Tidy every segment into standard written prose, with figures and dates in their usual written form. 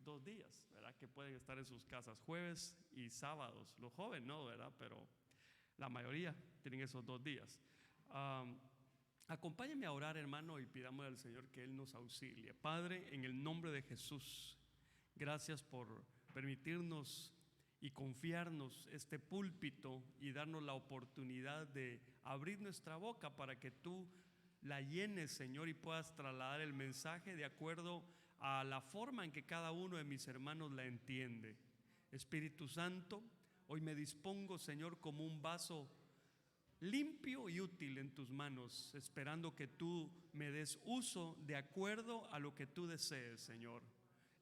2 días, ¿verdad? Que pueden estar en sus casas, jueves y sábados. Los jóvenes no, ¿verdad? Pero la mayoría tienen esos 2 días. Acompáñenme a orar, hermano, y pidamos al Señor que Él nos auxilie. Padre, en el nombre de Jesús, gracias por permitirnos y confiarnos este púlpito y darnos la oportunidad de abrir nuestra boca para que tú la llenes, Señor, y puedas trasladar el mensaje de acuerdo a la forma en que cada uno de mis hermanos la entiende. Espíritu Santo, hoy me dispongo, Señor, como un vaso limpio y útil en tus manos, esperando que tú me des uso de acuerdo a lo que tú desees, Señor.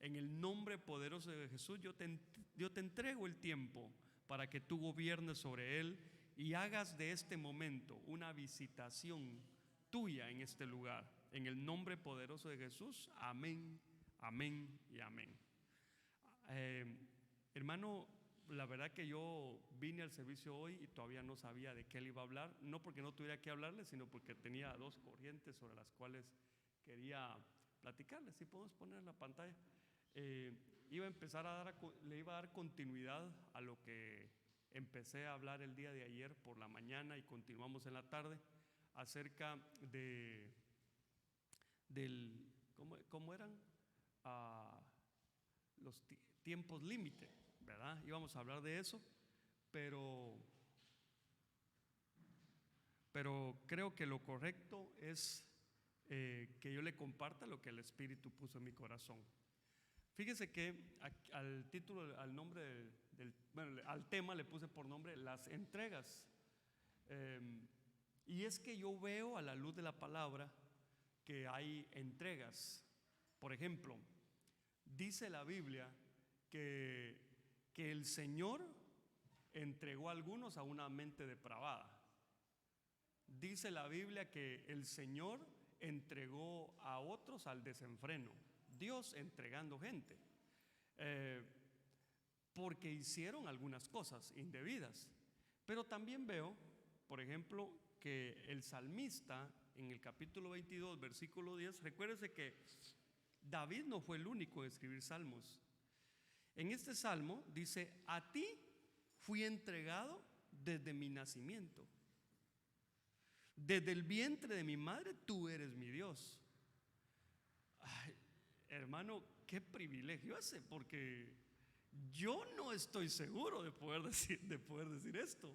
En el nombre poderoso de Jesús, yo te entrego el tiempo para que tú gobiernes sobre él y hagas de este momento una visitación tuya en este lugar. En el nombre poderoso de Jesús, amén, amén y amén. Hermano, la verdad que yo vine al servicio hoy y todavía no sabía de qué él iba a hablar, no porque no tuviera que hablarle, sino porque tenía 2 corrientes sobre las cuales quería platicarles. Si podemos poner en la pantalla. Iba a empezar le iba a dar continuidad a lo que empecé a hablar el día de ayer por la mañana y continuamos en la tarde acerca del ¿cómo eran? Los tiempos límite, ¿verdad? Íbamos a hablar de eso, pero creo que lo correcto es que yo le comparta lo que el Espíritu puso en mi corazón. Fíjese que al título, al nombre al tema le puse por nombre las entregas. Y es que yo veo a la luz de la palabra que hay entregas. Por ejemplo, dice la Biblia que el Señor entregó a algunos a una mente depravada. Dice la Biblia que el Señor entregó a otros al desenfreno. Dios entregando gente porque hicieron algunas cosas indebidas. Pero también veo, por ejemplo, que el salmista en el capítulo 22 versículo 10, recuérdese que David no fue el único en escribir salmos. En este salmo dice: a ti fui entregado desde mi nacimiento, desde el vientre de mi madre tú eres mi Dios. Ay, hermano, qué privilegio ese, porque yo no estoy seguro de poder decir esto,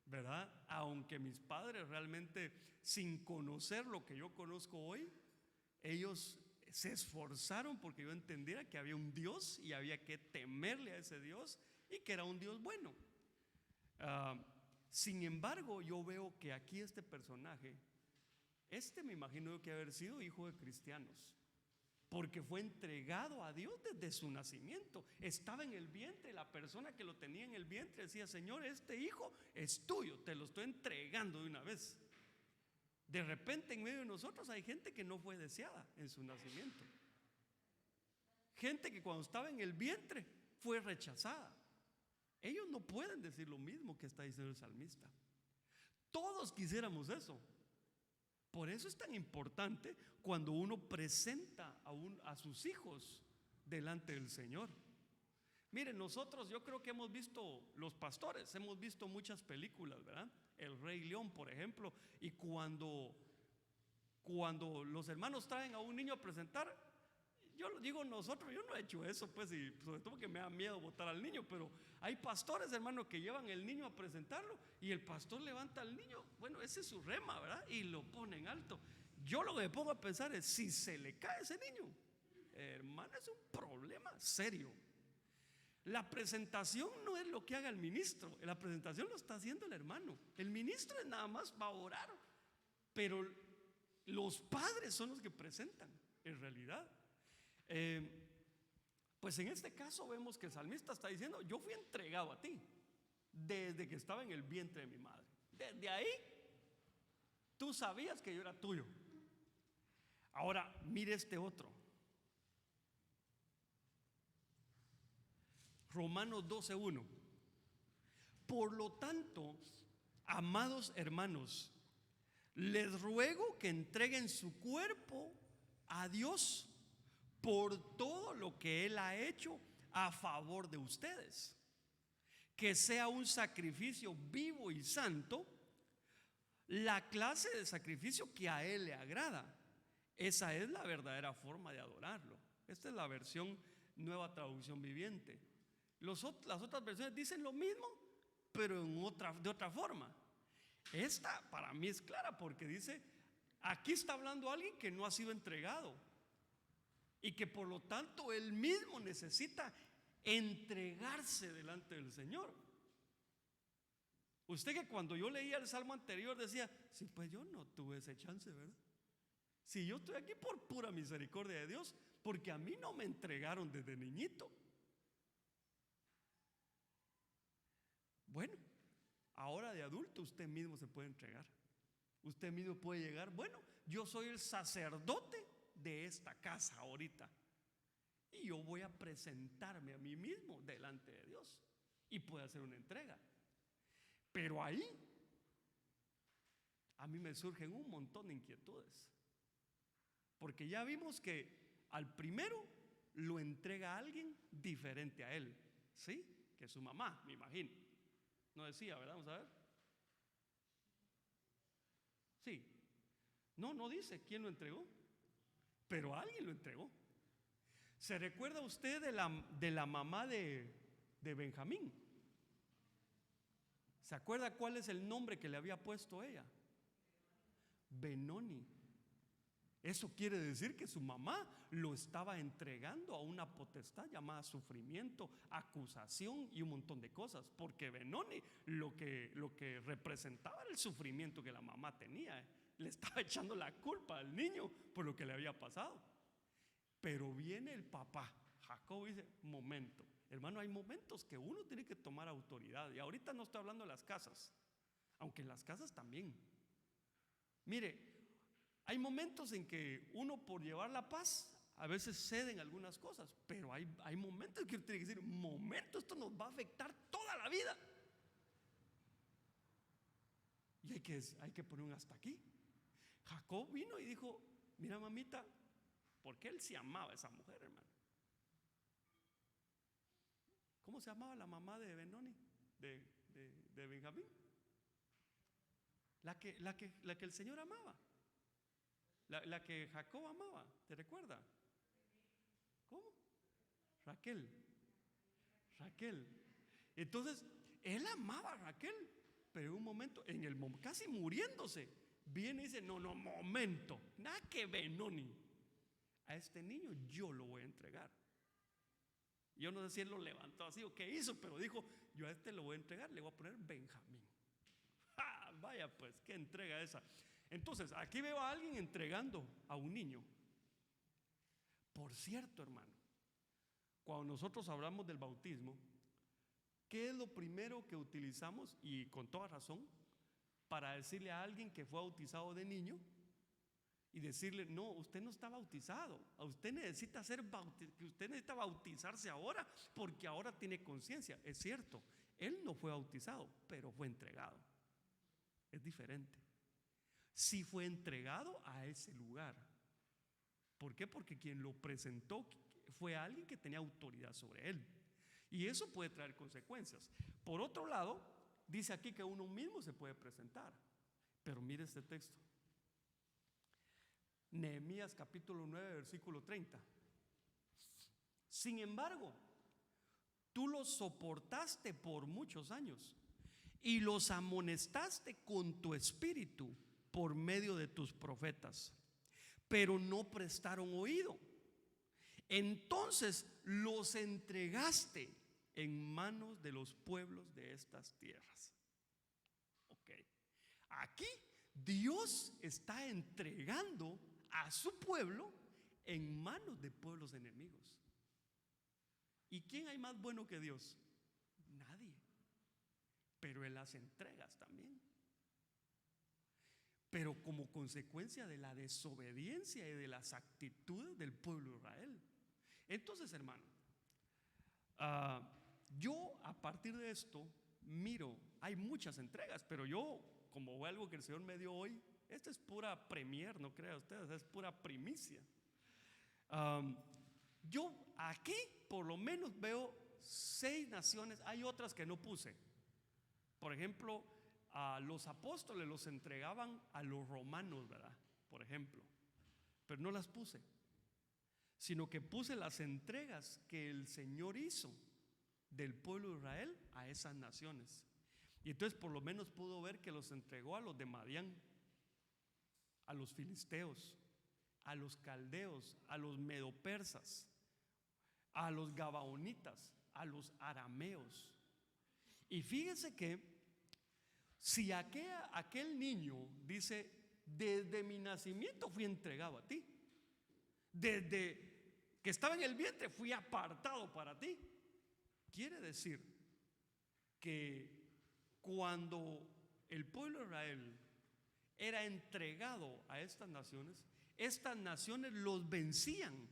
¿verdad? Aunque mis padres realmente, sin conocer lo que yo conozco hoy, ellos se esforzaron porque yo entendiera que había un Dios y había que temerle a ese Dios y que era un Dios bueno. Sin embargo, yo veo que aquí este personaje, me imagino que haber sido hijo de cristianos, porque fue entregado a Dios desde su nacimiento. Estaba en el vientre, la persona que lo tenía en el vientre decía: Señor, este hijo es tuyo, te lo estoy entregando de una vez. De repente en medio de nosotros hay gente que no fue deseada en su nacimiento, gente que cuando estaba en el vientre fue rechazada. Ellos no pueden decir lo mismo que está diciendo el salmista. Todos quisiéramos eso. Por eso es tan importante cuando uno presenta a sus hijos delante del Señor. Miren, nosotros, yo creo que hemos visto, los pastores, hemos visto muchas películas, ¿verdad? El Rey León, por ejemplo. Y cuando los hermanos traen a un niño a presentar, yo lo digo nosotros, yo no he hecho eso, pues, y sobre todo que me da miedo botar al niño, pero hay pastores, hermano, que llevan el niño a presentarlo y el pastor levanta al niño, bueno, ese es su rema, ¿verdad? Y lo pone en alto. Yo lo que me pongo a pensar es: si se le cae ese niño, hermano, es un problema serio. La presentación no es lo que haga el ministro, la presentación lo está haciendo el hermano. El ministro nada más va a orar, pero los padres son los que presentan en realidad. Pues en este caso vemos que el salmista está diciendo: yo fui entregado a ti desde que estaba en el vientre de mi madre. Desde ahí tú sabías que yo era tuyo. Ahora mire este otro, Romanos 12:1. Por lo tanto, amados hermanos, les ruego que entreguen su cuerpo a Dios por todo lo que Él ha hecho a favor de ustedes. Que sea un sacrificio vivo y santo, la clase de sacrificio que a Él le agrada. Esa es la verdadera forma de adorarlo. Esta es la versión Nueva Traducción Viviente. Las otras versiones dicen lo mismo, pero de otra forma. Esta para mí es clara porque dice, aquí está hablando alguien que no ha sido entregado y que por lo tanto él mismo necesita entregarse delante del Señor. Usted, que cuando yo leía el salmo anterior decía, sí, pues yo no tuve ese chance, ¿verdad? Si yo estoy aquí por pura misericordia de Dios, porque a mí no me entregaron desde niñito. Bueno, ahora de adulto usted mismo se puede entregar. Usted mismo puede llegar, bueno, yo soy el sacerdote de esta casa ahorita y yo voy a presentarme a mí mismo delante de Dios y puede hacer una entrega. Pero ahí a mí me surgen un montón de inquietudes, porque ya vimos que al primero lo entrega a alguien diferente a él, ¿sí? Que su mamá, me imagino. No decía, ¿verdad? Vamos a ver. Sí. No dice quién lo entregó, pero alguien lo entregó. ¿Se recuerda usted de la mamá de Benjamín? ¿Se acuerda cuál es el nombre que le había puesto ella? Benoni. Eso quiere decir que su mamá lo estaba entregando a una potestad llamada sufrimiento, acusación y un montón de cosas, porque Benoni lo que representaba era el sufrimiento que la mamá tenía. Le estaba echando la culpa al niño por lo que le había pasado. Pero viene el papá, Jacob, y dice, momento, hermano, hay momentos que uno tiene que tomar autoridad. Y ahorita no estoy hablando de las casas, aunque en las casas también. Mire, hay momentos en que uno, por llevar la paz, a veces ceden algunas cosas, pero hay momentos que uno tiene que decir, momento, esto nos va a afectar toda la vida. Y hay que poner un hasta aquí. Jacob vino y dijo, mira, mamita, porque él se amaba a esa mujer, hermano. ¿Cómo se llamaba la mamá de Benoni? De Benjamín. La que el Señor amaba. La que Jacob amaba, ¿te recuerda? ¿Cómo? Raquel. Entonces, él amaba a Raquel, pero en un momento, casi muriéndose, viene y dice, no, momento, nada que Benoni. A este niño yo lo voy a entregar. Yo no sé si él lo levantó así o qué hizo, pero dijo, yo a este lo voy a entregar, le voy a poner Benjamín. Vaya pues, qué entrega esa. Entonces, aquí veo a alguien entregando a un niño. Por cierto, hermano, cuando nosotros hablamos del bautismo, ¿qué es lo primero que utilizamos? Y con toda razón, para decirle a alguien que fue bautizado de niño y decirle, no, usted no está bautizado, usted necesita bautizarse ahora porque ahora tiene conciencia. Es cierto, él no fue bautizado, pero fue entregado. Es diferente. Sí fue entregado a ese lugar. ¿Por qué? Porque quien lo presentó fue alguien que tenía autoridad sobre él. Y eso puede traer consecuencias. Por otro lado, dice aquí que uno mismo se puede presentar. Pero mire este texto. Nehemías capítulo 9, versículo 30. Sin embargo, tú los soportaste por muchos años y los amonestaste con tu espíritu por medio de tus profetas, pero no prestaron oído. Entonces los entregaste en manos de los pueblos de estas tierras. Ok, aquí Dios está entregando a su pueblo en manos de pueblos enemigos. ¿Y quién hay más bueno que Dios? Nadie. Pero Él las entregas también. Pero como consecuencia de la desobediencia y de las actitudes del pueblo de Israel. Entonces, hermano, yo a partir de esto miro, hay muchas entregas, pero yo, como fue algo que el Señor me dio hoy, esto es pura premier, no crea ustedes, es pura primicia. Yo aquí por lo menos veo 6 naciones. Hay otras que no puse. Por ejemplo, a los apóstoles los entregaban a los romanos, ¿verdad? Por ejemplo. Pero no las puse, sino que puse las entregas que el Señor hizo del pueblo de Israel a esas naciones. Y entonces por lo menos pudo ver que los entregó a los de Madián, a los filisteos, a los caldeos, a los medopersas, a los gabaonitas, a los arameos. Y fíjense que si aquel niño dice: desde mi nacimiento fui entregado a ti, desde que estaba en el vientre fui apartado para ti, quiere decir que cuando el pueblo de Israel era entregado a estas naciones los vencían.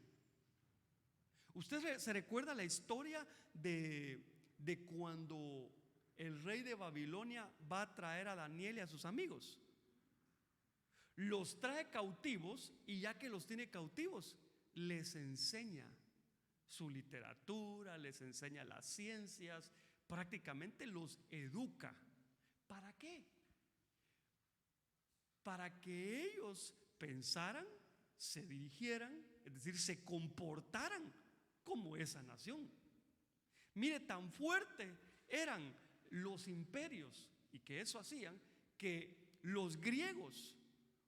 ¿Usted se recuerda la historia de cuando el rey de Babilonia va a traer a Daniel y a sus amigos? Los trae cautivos, y ya que los tiene cautivos, les enseña su literatura, les enseña las ciencias, prácticamente los educa. ¿Para qué? Para que ellos pensaran, se dirigieran, es decir, se comportaran como esa nación. Mire, tan fuerte eran los imperios, y que eso hacían que los griegos,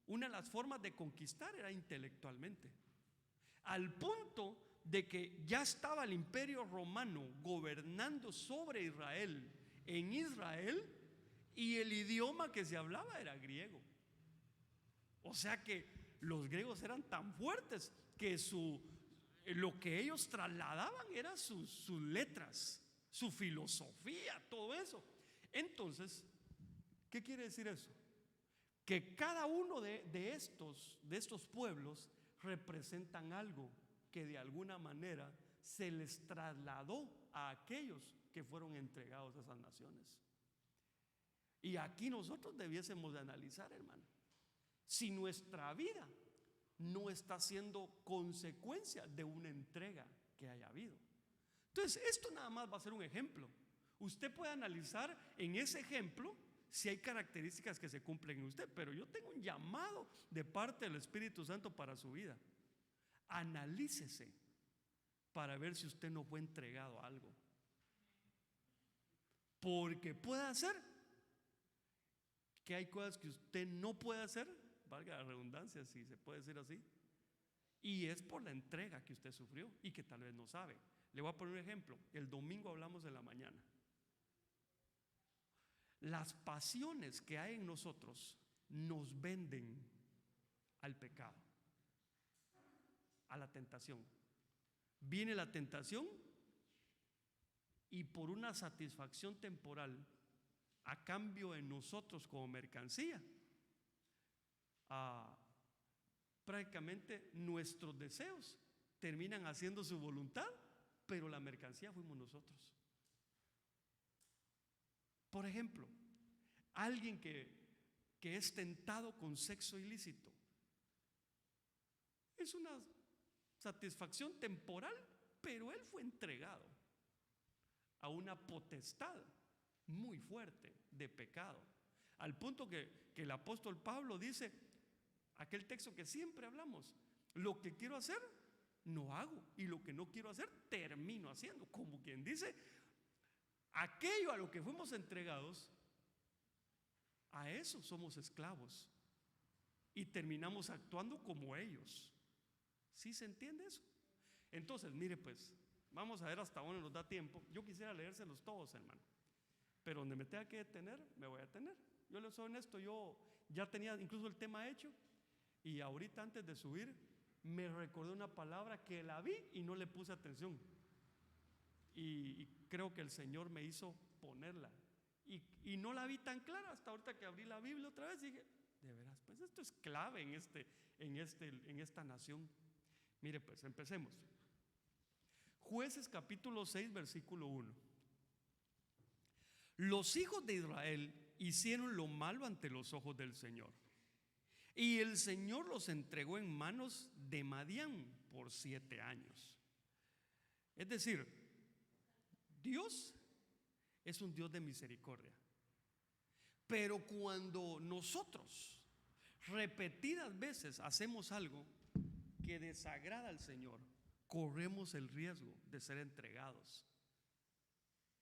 una de las formas de conquistar era intelectualmente, al punto de que ya estaba el imperio romano gobernando sobre Israel, en Israel, y el idioma que se hablaba era griego. O sea que los griegos eran tan fuertes que lo que ellos trasladaban eran sus letras, su filosofía, todo eso. Entonces, ¿qué quiere decir eso? Que cada uno de estos pueblos representan algo que de alguna manera se les trasladó a aquellos que fueron entregados a esas naciones. Y aquí nosotros debiésemos de analizar, hermano, si nuestra vida no está siendo consecuencia de una entrega que haya habido. Entonces, esto nada más va a ser un ejemplo. Usted puede analizar en ese ejemplo si hay características que se cumplen en usted, pero yo tengo un llamado de parte del Espíritu Santo para su vida. Analícese para ver si usted no fue entregado a algo, porque puede ser que hay cosas que usted no puede hacer, valga la redundancia, si se puede decir así, y es por la entrega que usted sufrió y que tal vez no sabe. Le voy a poner un ejemplo. El domingo hablamos en la mañana. Las pasiones que hay en nosotros nos venden al pecado, a la tentación. Viene la tentación y por una satisfacción temporal, a cambio de nosotros como mercancía, prácticamente nuestros deseos terminan haciendo su voluntad, pero la mercancía fuimos nosotros. Por ejemplo, alguien que es tentado con sexo ilícito, es una satisfacción temporal, pero él fue entregado a una potestad muy fuerte de pecado, al punto que el apóstol Pablo dice, aquel texto que siempre hablamos: lo que quiero hacer no hago, y lo que no quiero hacer termino haciendo. Como quien dice, aquello a lo que fuimos entregados, a eso somos esclavos y terminamos actuando como ellos. ¿Sí se entiende eso? Entonces, mire pues, vamos a ver hasta dónde nos da tiempo. Yo quisiera leérselos todos, hermano, pero donde me tenga que detener, me voy a detener. Yo les soy honesto, yo ya tenía incluso el tema hecho, y ahorita antes de subir me recordé una palabra que la vi y no le puse atención, y creo que el Señor me hizo ponerla, y no la vi tan clara hasta ahorita que abrí la Biblia otra vez y dije, de veras, pues esto es clave en esta nación. Mire pues, empecemos. Jueces capítulo 6 versículo 1. Los hijos de Israel hicieron lo malo ante los ojos del Señor, y el Señor los entregó en manos de Madián por 7 años. Es decir, Dios es un Dios de misericordia. Pero cuando nosotros repetidas veces hacemos algo que desagrada al Señor, corremos el riesgo de ser entregados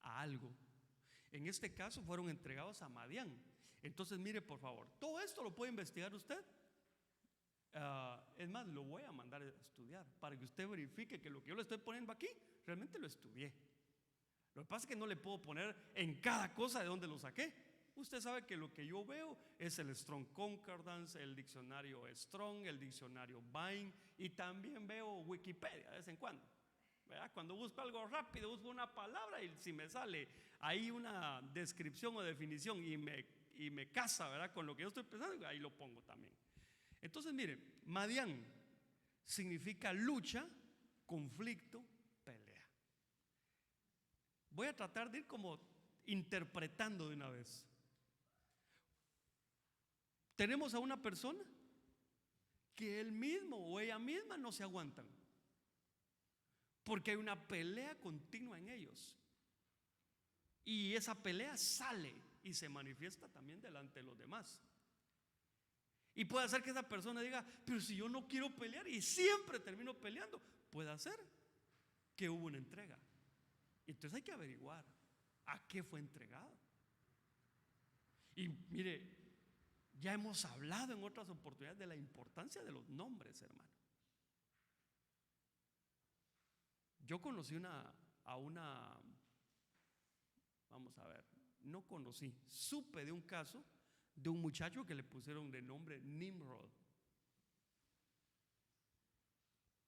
a algo. En este caso fueron entregados a Madián. Entonces mire, por favor, todo esto lo puede investigar usted. Es más, lo voy a mandar a estudiar para que usted verifique que lo que yo le estoy poniendo aquí realmente lo estudié. Lo que pasa es que no le puedo poner en cada cosa de dónde lo saqué. Usted sabe que lo que yo veo es el Strong Concordance, el diccionario Strong, el diccionario Vine, y también veo Wikipedia de vez en cuando, ¿verdad? Cuando busco algo rápido, busco una palabra y si me sale ahí una descripción o definición y me casa, ¿verdad?, con lo que yo estoy pensando, ahí lo pongo también. Entonces mire, Madián significa lucha, conflicto, pelea. Voy a tratar de ir como interpretando de una vez. Tenemos a una persona que él mismo o ella misma no se aguantan, porque hay una pelea continua en ellos. Y esa pelea sale y se manifiesta también delante de los demás. Y puede ser que esa persona diga, pero si yo no quiero pelear y siempre termino peleando. Puede ser que hubo una entrega. Entonces hay que averiguar a qué fue entregado. Y mire, ya hemos hablado en otras oportunidades de la importancia de los nombres, hermano. Yo conocí vamos a ver, no conocí, supe de un caso de un muchacho que le pusieron de nombre Nimrod.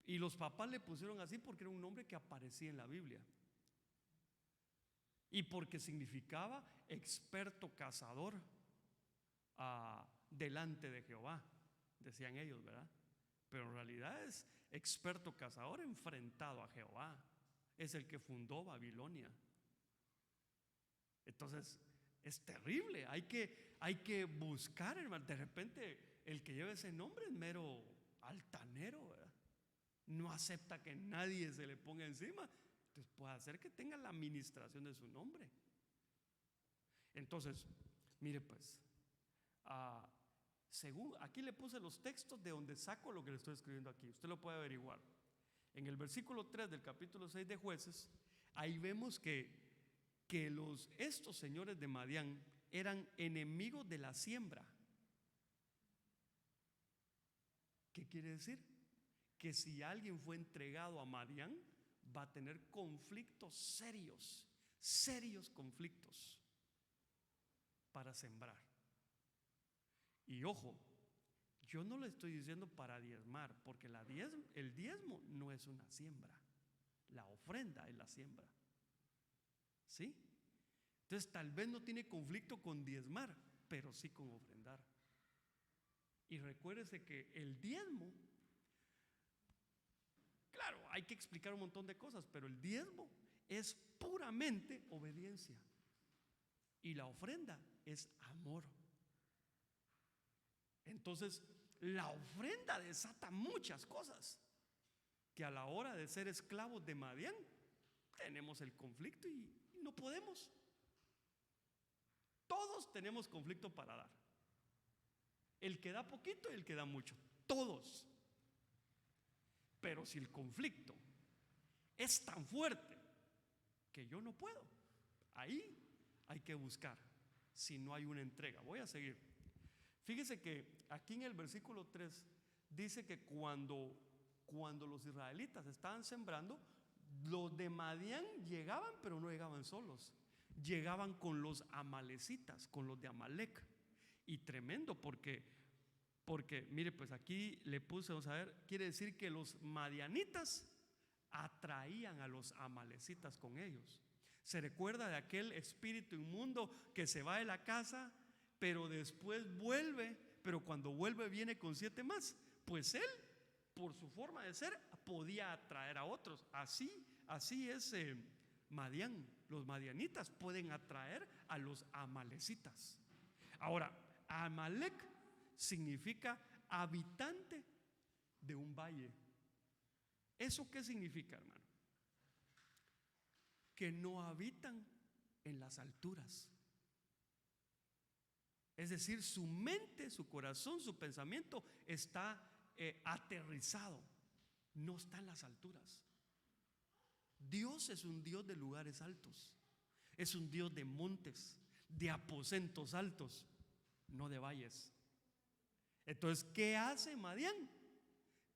Y los papás le pusieron así porque era un nombre que aparecía en la Biblia. Y porque significaba experto cazador delante de Jehová, decían ellos, ¿verdad? Pero en realidad es experto cazador enfrentado a Jehová. Es el que fundó Babilonia. Entonces es terrible. Hay que buscar, hermano. De repente el que lleva ese nombre es mero altanero, ¿verdad? No acepta que nadie se le ponga encima. Entonces puede hacer que tenga la administración de su nombre. Entonces, mire pues, según aquí le puse los textos de donde saco lo que le estoy escribiendo aquí. Usted lo puede averiguar. En el versículo 3 del capítulo 6 de Jueces, ahí vemos que estos señores de Madián eran enemigos de la siembra. ¿Qué quiere decir? Que si alguien fue entregado a Madián, va a tener conflictos serios, serios conflictos para sembrar. Y ojo, yo no le estoy diciendo para diezmar, porque el diezmo no es una siembra, la ofrenda es la siembra. ¿Sí? Entonces tal vez no tiene conflicto con diezmar, pero sí con ofrendar. Y recuérdese que el diezmo, claro, hay que explicar un montón de cosas, pero el diezmo es puramente obediencia. Y la ofrenda es amor. Entonces, la ofrenda desata muchas cosas que a la hora de ser esclavos de Madián tenemos el conflicto y no podemos. Todos tenemos conflicto para dar. El que da poquito y el que da mucho. Todos. Pero si el conflicto es tan fuerte que yo no puedo, ahí hay que buscar si no hay una entrega. Voy a seguir. Fíjese que aquí en el versículo 3 dice que cuando los israelitas estaban sembrando, los de Madián llegaban, pero no llegaban solos. Llegaban con los amalecitas, con los de Amalec. Y tremendo porque mire, pues aquí le puse, vamos a ver, quiere decir que los madianitas atraían a los amalecitas con ellos. ¿Se recuerda de aquel espíritu inmundo que se va de la casa, pero después vuelve, pero cuando vuelve viene con 7 más? Pues él, por su forma de ser, podía atraer a otros. Así es Madián. Los madianitas pueden atraer a los amalecitas. Ahora, Amalec significa habitante de un valle. ¿Eso qué significa, hermano? que no habitan en las alturas. Es decir, su mente, su corazón, su pensamiento está aterrizado, no está en las alturas. Dios es un Dios de lugares altos, es un Dios de montes, de aposentos altos, no de valles. Entonces, ¿qué hace Madián?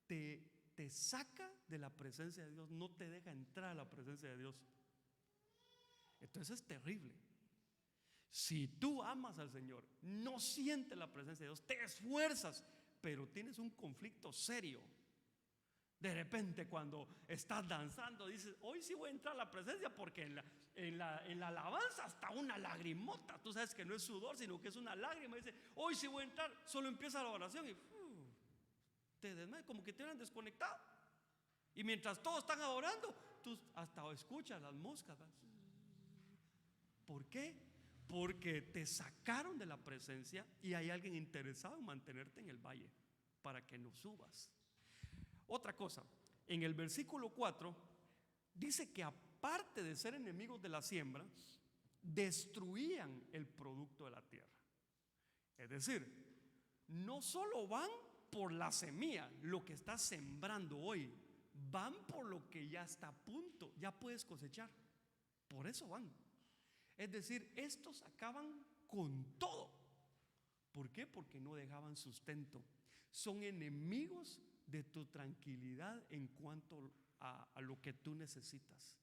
Te saca de la presencia de Dios, no te deja entrar a la presencia de Dios. Entonces es terrible. Si tú amas al Señor, no sientes la presencia de Dios, te esfuerzas, pero tienes un conflicto serio. De repente cuando estás danzando dices, hoy sí voy a entrar a la presencia, porque en la alabanza hasta una lagrimota. Tú sabes que no es sudor, sino que es una lágrima. Dice, hoy sí voy a entrar. Solo empieza la oración y te desmayas, como que te hubieran desconectado. Y mientras todos están adorando, tú hasta escuchas las moscas. ¿Por qué? Porque te sacaron de la presencia y hay alguien interesado en mantenerte en el valle para que no subas. Otra cosa, en el versículo 4 dice que aparte de ser enemigos de la siembra, destruían el producto de la tierra. Es decir, no solo van por la semilla, lo que estás sembrando hoy, van por lo que ya está a punto, ya puedes cosechar. Por eso van. Es decir, estos acaban con todo. ¿Por qué? Porque no dejaban sustento. Son enemigos de tu tranquilidad en cuanto a lo que tú necesitas.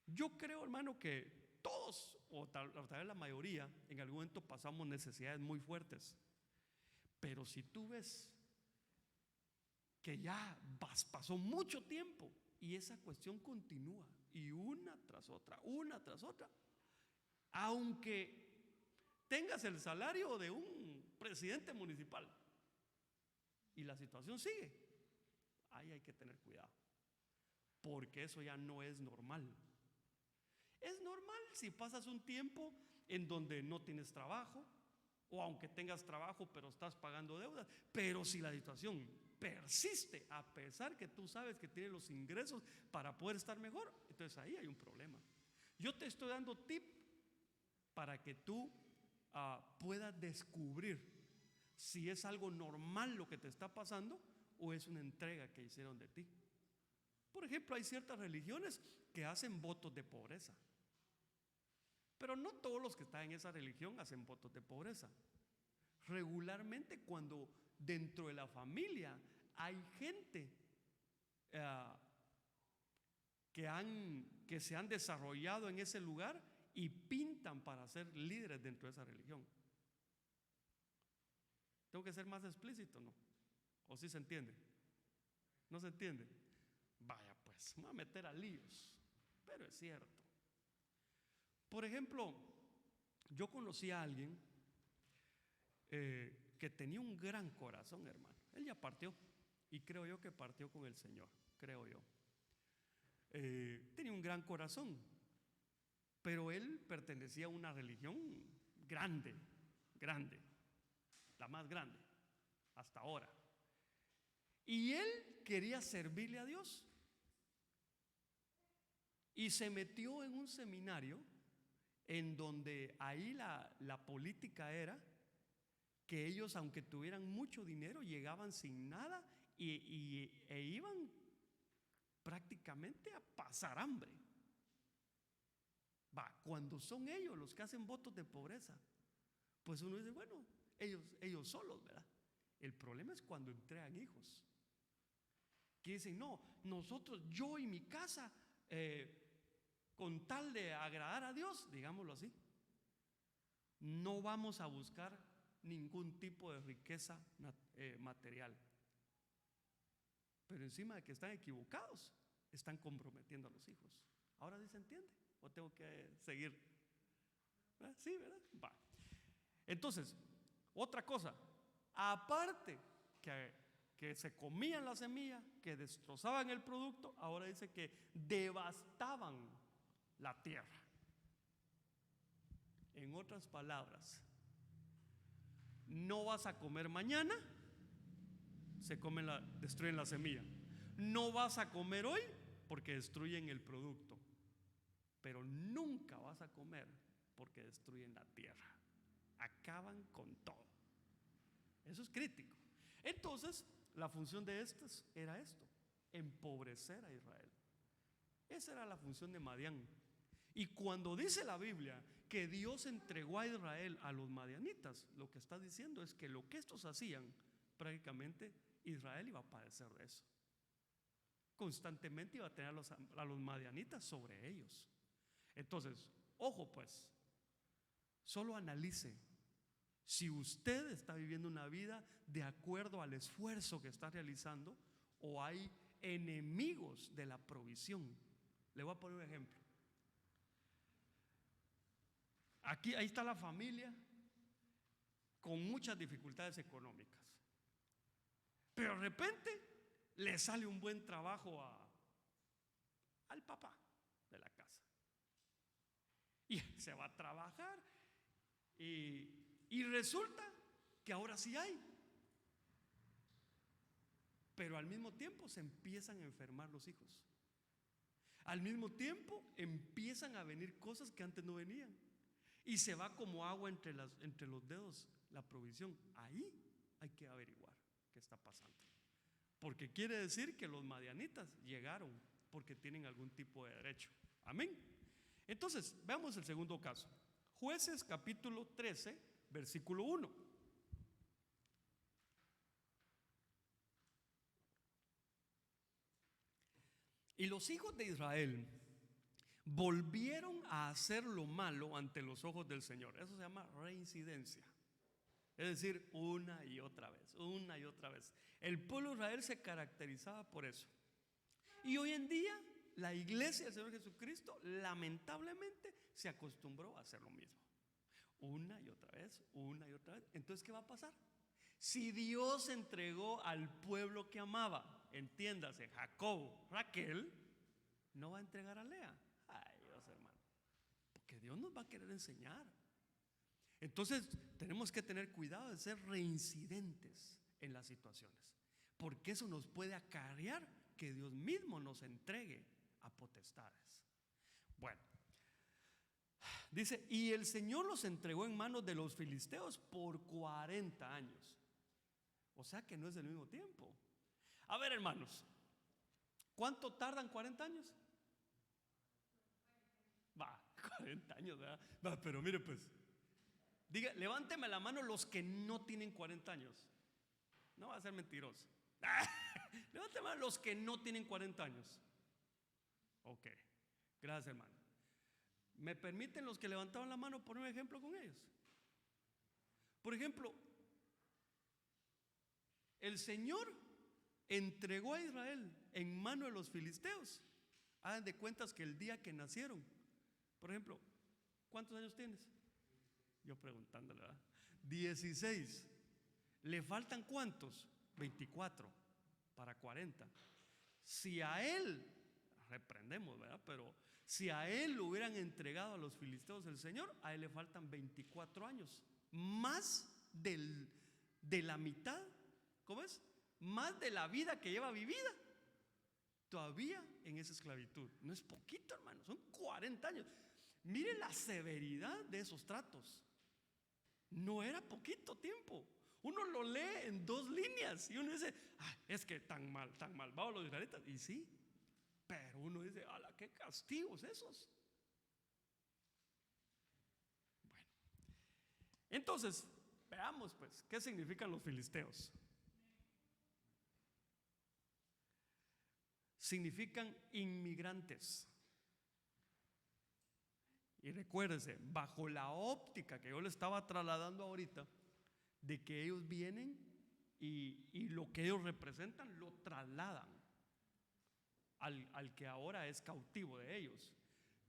Yo creo, hermano, que todos, o tal vez la mayoría, en algún momento pasamos necesidades muy fuertes. Pero si tú ves que ya pasó mucho tiempo y esa cuestión continúa, y una tras otra, aunque tengas el salario de un presidente municipal y la situación sigue, ahí hay que tener cuidado, porque eso ya no es normal. Es normal si pasas un tiempo en donde no tienes trabajo, o aunque tengas trabajo pero estás pagando deudas. Pero si la situación persiste a pesar que tú sabes que tienes los ingresos para poder estar mejor, entonces ahí hay un problema. Yo te estoy dando tip para que tú puedas descubrir si es algo normal lo que te está pasando o es una entrega que hicieron de ti. Por ejemplo, hay ciertas religiones que hacen votos de pobreza, pero no todos los que están en esa religión hacen votos de pobreza. Regularmente, cuando dentro de la familia hay gente que se han desarrollado en ese lugar y pintan para ser líderes dentro de esa religión. ¿Tengo que ser más explícito, no? ¿O sí se entiende? ¿No se entiende? Vaya, pues, me voy a meter a líos, pero es cierto. Por ejemplo, yo conocí a alguien que tenía un gran corazón, hermano. Él ya partió, y creo yo que partió con el Señor, creo yo. Tenía un gran corazón, pero él pertenecía a una religión grande, la más grande hasta ahora. Y él quería servirle a Dios y se metió en un seminario en donde ahí la política era que ellos, aunque tuvieran mucho dinero, llegaban sin nada e iban prácticamente a pasar hambre. Cuando son ellos los que hacen votos de pobreza, pues uno dice, bueno, ellos solos, ¿verdad? El problema es cuando entregan hijos, que dicen, no, nosotros, yo y mi casa, con tal de agradar a Dios, digámoslo así, no vamos a buscar ningún tipo de riqueza material. Pero encima de que están equivocados, están comprometiendo a los hijos. Ahora sí se entiende, o tengo que seguir. Sí, ¿verdad? Va. Entonces, otra cosa, aparte que se comían la semilla, que destrozaban el producto, ahora dice que devastaban la tierra. En otras palabras, no vas a comer mañana, destruyen la semilla. No vas a comer hoy, porque destruyen el producto, pero nunca vas a comer porque destruyen la tierra. Acaban con todo. Eso es crítico. Entonces, la función de estos era esto: empobrecer a Israel. Esa era la función de Madián. Y cuando dice la Biblia que Dios entregó a Israel a los madianitas, lo que está diciendo es que lo que estos hacían, prácticamente Israel iba a padecer de eso. Constantemente iba a tener a los madianitas sobre ellos. Entonces, ojo pues, solo analice si usted está viviendo una vida de acuerdo al esfuerzo que está realizando o hay enemigos de la provisión. Le voy a poner un ejemplo. Aquí, ahí está la familia con muchas dificultades económicas, pero de repente le sale un buen trabajo al papá de la casa y se va a trabajar y resulta que ahora sí hay, pero al mismo tiempo se empiezan a enfermar los hijos, al mismo tiempo empiezan a venir cosas que antes no venían y se va como agua entre los dedos la provisión. Ahí hay que averiguar qué está pasando, porque quiere decir que los madianitas llegaron porque tienen algún tipo de derecho. Amén. Entonces, veamos el segundo caso. Jueces capítulo 13, versículo 1. Y los hijos de Israel volvieron a hacer lo malo ante los ojos del Señor. Eso se llama reincidencia. Es decir, una y otra vez, una y otra vez. El pueblo de Israel se caracterizaba por eso. Y hoy en día la iglesia del Señor Jesucristo lamentablemente se acostumbró a hacer lo mismo. Una y otra vez, una y otra vez. Entonces, ¿qué va a pasar? Si Dios entregó al pueblo que amaba, entiéndase, Jacob, Raquel, no va a entregar a Lea. Ay, Dios, hermano, porque Dios nos va a querer enseñar. Entonces tenemos que tener cuidado de ser reincidentes en las situaciones, porque eso nos puede acarrear que Dios mismo nos entregue a potestades. Bueno, dice, y el Señor los entregó en manos de los filisteos por 40 años. O sea que no es del mismo tiempo. A ver, hermanos, ¿cuánto tardan 40 años? Va, 40 años, ¿verdad? Va, pero mire pues, diga, levánteme la mano los que no tienen 40 años. No va a ser mentiroso. Levánteme la mano los que no tienen 40 años. Ok, gracias, hermano. ¿Me permiten los que levantaron la mano poner un ejemplo con ellos? Por ejemplo, el Señor entregó a Israel en mano de los filisteos. Hagan de cuentas que el día que nacieron, por ejemplo, ¿cuántos años tienes? Yo preguntándole, ¿verdad? 16. ¿Le faltan cuántos? 24 para 40. Si a él, reprendemos, ¿verdad? Pero si a él lo hubieran entregado a los filisteos el Señor, a él le faltan 24 años. Más de la mitad, ¿cómo es? Más de la vida que lleva vivida todavía en esa esclavitud. No es poquito, hermano, son 40 años. Mire la severidad de esos tratos. No era poquito tiempo. Uno lo lee en 2 líneas y uno dice, es que tan malvados los israelitas. Y sí, pero uno dice, ¡ala, qué castigos esos! Bueno, entonces, veamos pues, ¿qué significan los filisteos? Significan inmigrantes. Y recuérdese, bajo la óptica que yo le estaba trasladando ahorita, de que ellos vienen y lo que ellos representan lo trasladan al que ahora es cautivo de ellos.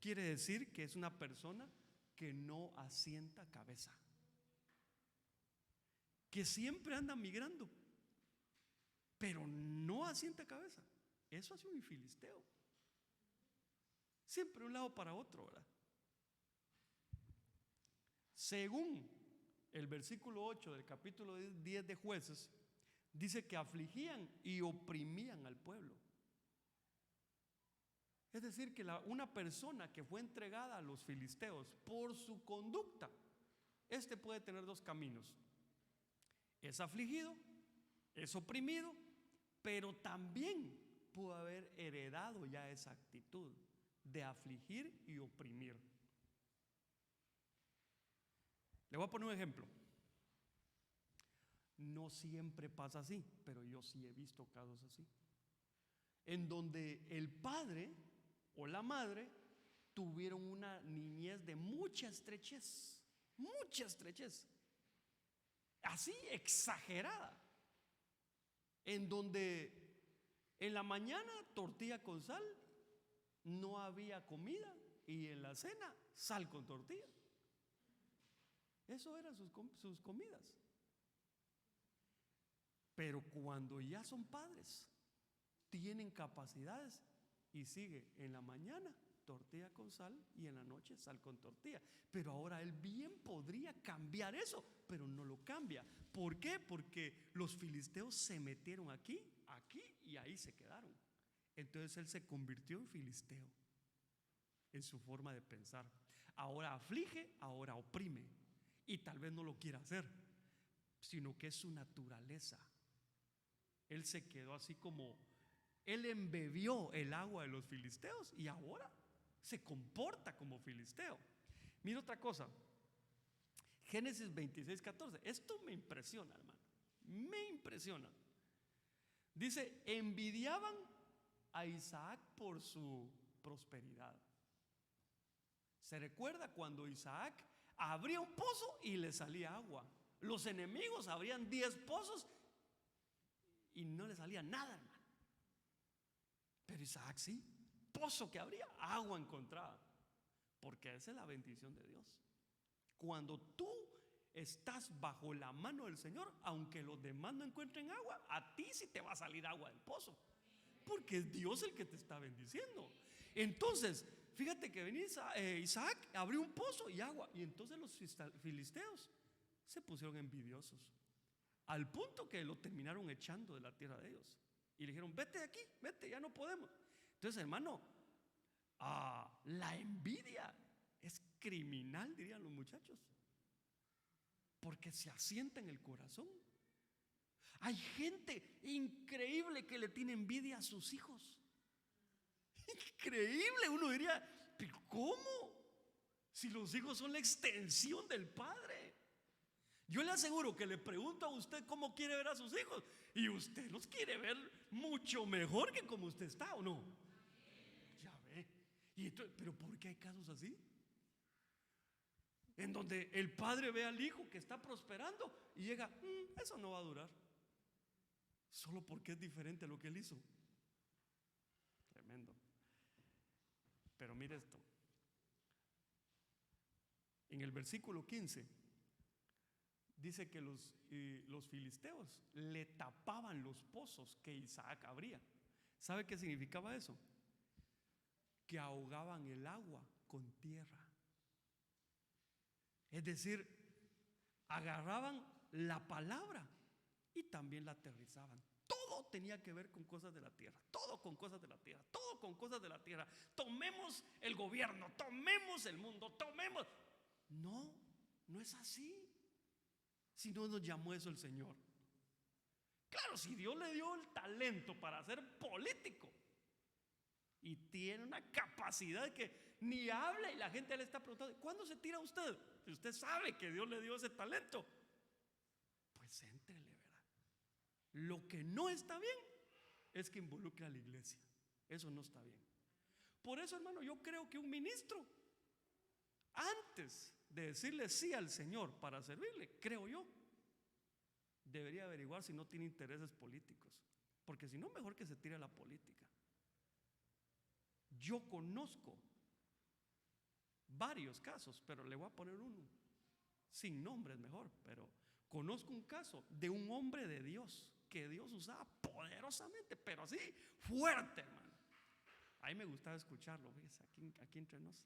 Quiere decir que es una persona que no asienta cabeza, que siempre anda migrando, pero no asienta cabeza. Eso hace un filisteo. Siempre de un lado para otro, ¿verdad? Según el versículo 8 del capítulo 10 de Jueces, dice que afligían y oprimían al pueblo. Es decir, que una persona que fue entregada a los filisteos por su conducta, puede tener dos caminos: es afligido, es oprimido, pero también pudo haber heredado ya esa actitud de afligir y oprimir. Le voy a poner un ejemplo. No siempre pasa así, pero yo sí he visto casos así, en donde el padre o la madre tuvieron una niñez de mucha estrechez, así exagerada, en donde en la mañana tortilla con sal, no había comida, y en la cena sal con tortilla. Eso eran sus comidas. Pero cuando ya son padres, tienen capacidades y sigue en la mañana tortilla con sal y en la noche sal con tortilla. Pero ahora él bien podría cambiar eso, pero no lo cambia. ¿Por qué? Porque los filisteos se metieron aquí y ahí se quedaron. Entonces él se convirtió en filisteo en su forma de pensar. Ahora aflige, ahora oprime. Y tal vez no lo quiera hacer, sino que es su naturaleza. Él se quedó así como, él embebió el agua de los filisteos y ahora se comporta como filisteo. Mira otra cosa, Génesis 26:14. Esto me impresiona, hermano, me impresiona. Dice: envidiaban a Isaac por su prosperidad. ¿Se recuerda cuando Isaac abría un pozo y le salía agua? Los enemigos abrían 10 pozos y no le salía nada, hermano. Pero Isaac sí, pozo que abría, agua encontraba. Porque esa es la bendición de Dios. Cuando tú estás bajo la mano del Señor, aunque los demás no encuentren agua, a ti sí te va a salir agua del pozo, porque es Dios el que te está bendiciendo. Entonces, fíjate que venía Isaac, abrió un pozo y agua, y entonces los filisteos se pusieron envidiosos, al punto que lo terminaron echando de la tierra de ellos y le dijeron: vete de aquí, vete, ya no podemos. Entonces, hermano, la envidia es criminal, dirían los muchachos, porque se asienta en el corazón. Hay gente increíble que le tiene envidia a sus hijos. Increíble, uno diría: ¿pero cómo? Si los hijos son la extensión del padre. Yo le aseguro que le pregunto a usted cómo quiere ver a sus hijos, y usted los quiere ver mucho mejor que como usted está, ¿o no? Ya ve. Y entonces, ¿pero por qué hay casos así? En donde el padre ve al hijo que está prosperando y llega: eso no va a durar, solo porque es diferente a lo que él hizo. Tremendo. Pero mire esto, en el versículo 15 dice que los filisteos le tapaban los pozos que Isaac abría. ¿Sabe qué significaba eso? Que ahogaban el agua con tierra. Es decir, agarraban la palabra y también la aterrizaban. Todo tenía que ver con cosas de la tierra, todo con cosas de la tierra, todo con cosas de la tierra. Tomemos el gobierno, tomemos el mundo, tomemos. No, no es así. Si no nos llamó eso el Señor. Claro, si Dios le dio el talento para ser político y tiene una capacidad que ni habla y la gente le está preguntando: ¿cuándo se tira usted? Si usted sabe que Dios le dio ese talento, pues éntrele, ¿verdad? Lo que no está bien es que involucre a la iglesia. Eso no está bien. Por eso, hermano, yo creo que un ministro, antes de decirle sí al Señor para servirle, creo yo, debería averiguar si no tiene intereses políticos, porque si no, mejor que se tire a la política. Yo conozco varios casos, pero le voy a poner uno sin nombres mejor. Pero conozco un caso de un hombre de Dios que Dios usaba poderosamente, pero así fuerte, hermano. Ahí me gustaba escucharlo, fíjese, aquí entre nos,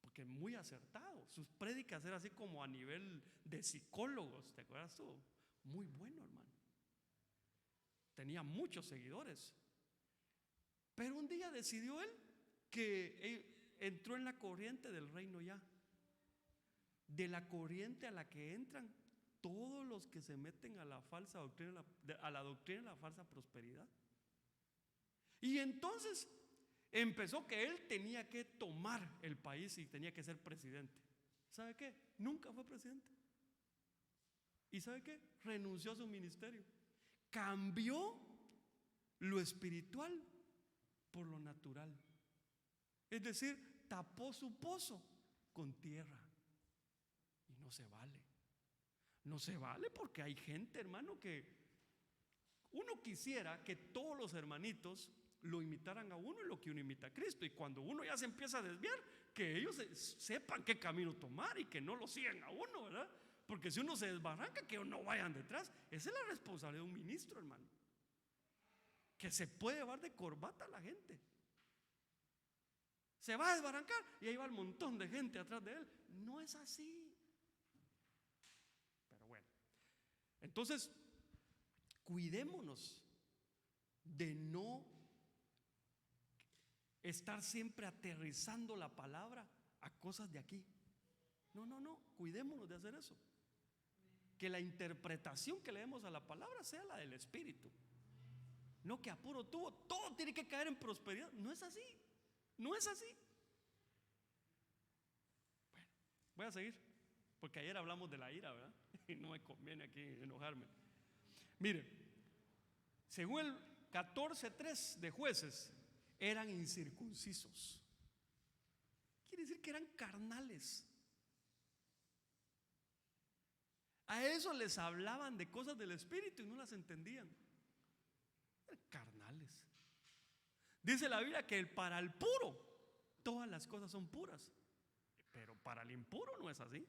porque muy acertado. Sus prédicas eran así como a nivel de psicólogos, ¿te acuerdas tú? Muy bueno, hermano. Tenía muchos seguidores. Pero un día decidió él que entró en la corriente del reino ya, de la corriente a la que entran todos los que se meten a la falsa doctrina, a la doctrina de la falsa prosperidad. Y entonces empezó que él tenía que tomar el país y tenía que ser presidente. ¿Sabe qué? Nunca fue presidente. ¿Y sabe qué? Renunció a su ministerio. Cambió lo espiritual por lo natural. Es decir, tapó su pozo con tierra. Y no se vale. No se vale, porque hay gente, hermano, que uno quisiera que todos los hermanitos lo imitaran a uno en lo que uno imita a Cristo. Y cuando uno ya se empieza a desviar, que ellos sepan qué camino tomar y que no lo sigan a uno, ¿verdad? Porque si uno se desbarranca, que no vayan detrás. Esa es la responsabilidad de un ministro, hermano, que se puede llevar de corbata a la gente. Se va a desbarrancar y ahí va el montón de gente atrás de él. No es así. Pero bueno, entonces cuidémonos de no estar siempre aterrizando la palabra a cosas de aquí. No, cuidémonos de hacer eso. Que la interpretación que le demos a la palabra sea la del Espíritu. No que a puro tubo todo tiene que caer en prosperidad. No es así. No es así. Bueno, voy a seguir, porque ayer hablamos de la ira, ¿verdad? Y no me conviene aquí enojarme. Mire, según el 14:3 de Jueces, eran incircuncisos. Quiere decir que eran carnales. A eso les hablaban de cosas del Espíritu y no las entendían. Eran carnales. Dice la Biblia que para el puro todas las cosas son puras, pero para el impuro no es así.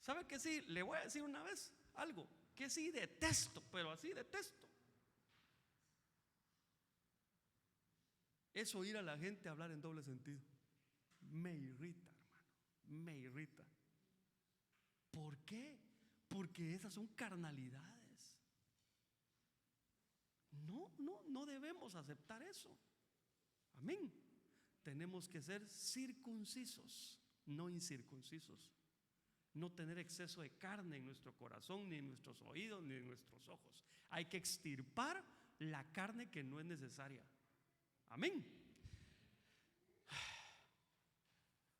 ¿Sabe qué? Sí, le voy a decir una vez algo que sí detesto, pero así detesto. Es oír a la gente hablar en doble sentido. Me irrita, hermano, me irrita. ¿Por qué? Porque esas son carnalidades. No debemos aceptar eso. Amén. Tenemos que ser circuncisos, no incircuncisos. No tener exceso de carne en nuestro corazón, ni en nuestros oídos, ni en nuestros ojos. Hay que extirpar la carne que no es necesaria. Amén.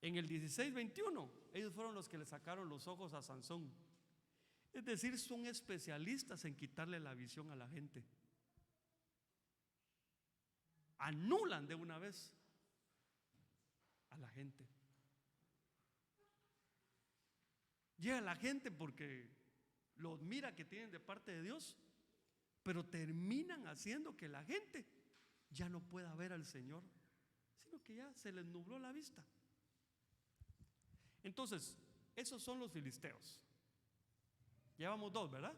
En el 16:21, ellos fueron los que le sacaron los ojos a Sansón. Es decir, son especialistas en quitarle la visión a la gente. Anulan de una vez a la gente. Llega la gente porque los mira que tienen de parte de Dios, pero terminan haciendo que la gente ya no pueda ver al Señor, sino que ya se les nubló la vista. Entonces, esos son los filisteos. Llevamos dos, ¿verdad?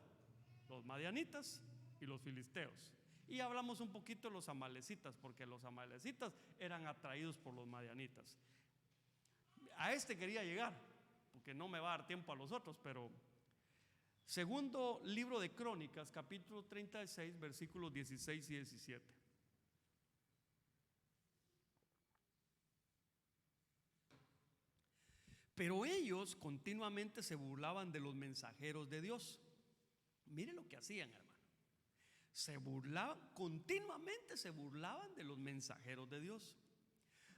Los madianitas y los filisteos. Y hablamos un poquito de los amalecitas, porque los amalecitas eran atraídos por los madianitas. A este quería llegar, porque no me va a dar tiempo a los otros, pero segundo libro de Crónicas, capítulo 36, versículos 16 y 17. Pero ellos continuamente se burlaban de los mensajeros de Dios. Mire lo que hacían, hermano. Se burlaban, continuamente se burlaban de los mensajeros de Dios.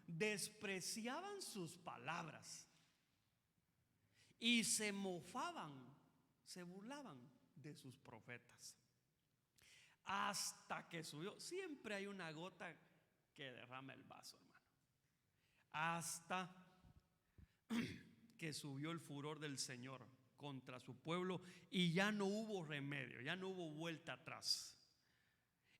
Despreciaban sus palabras y se mofaban, se burlaban de sus profetas. Hasta que subió, siempre hay una gota que derrama el vaso, hermano. Hasta que subió el furor del Señor contra su pueblo y ya no hubo remedio, ya no hubo vuelta atrás.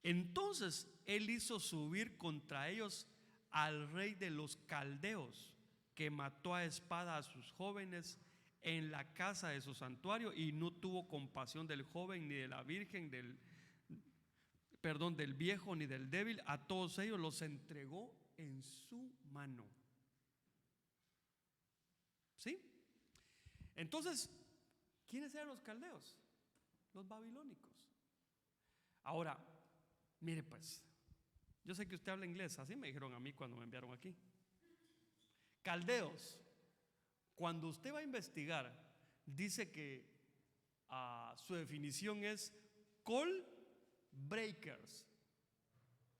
Entonces él hizo subir contra ellos al rey de los caldeos, que mató a espada a sus jóvenes en la casa de su santuario, y no tuvo compasión del joven ni de la virgen, del viejo ni del débil. A todos ellos los entregó en su mano. ¿Sí? Entonces, ¿quiénes eran los caldeos? Los babilónicos. Ahora, mire pues, Yo sé que usted habla inglés, así me dijeron a mí cuando me enviaron aquí. Caldeos, cuando usted va a investigar, dice que su definición es call breakers.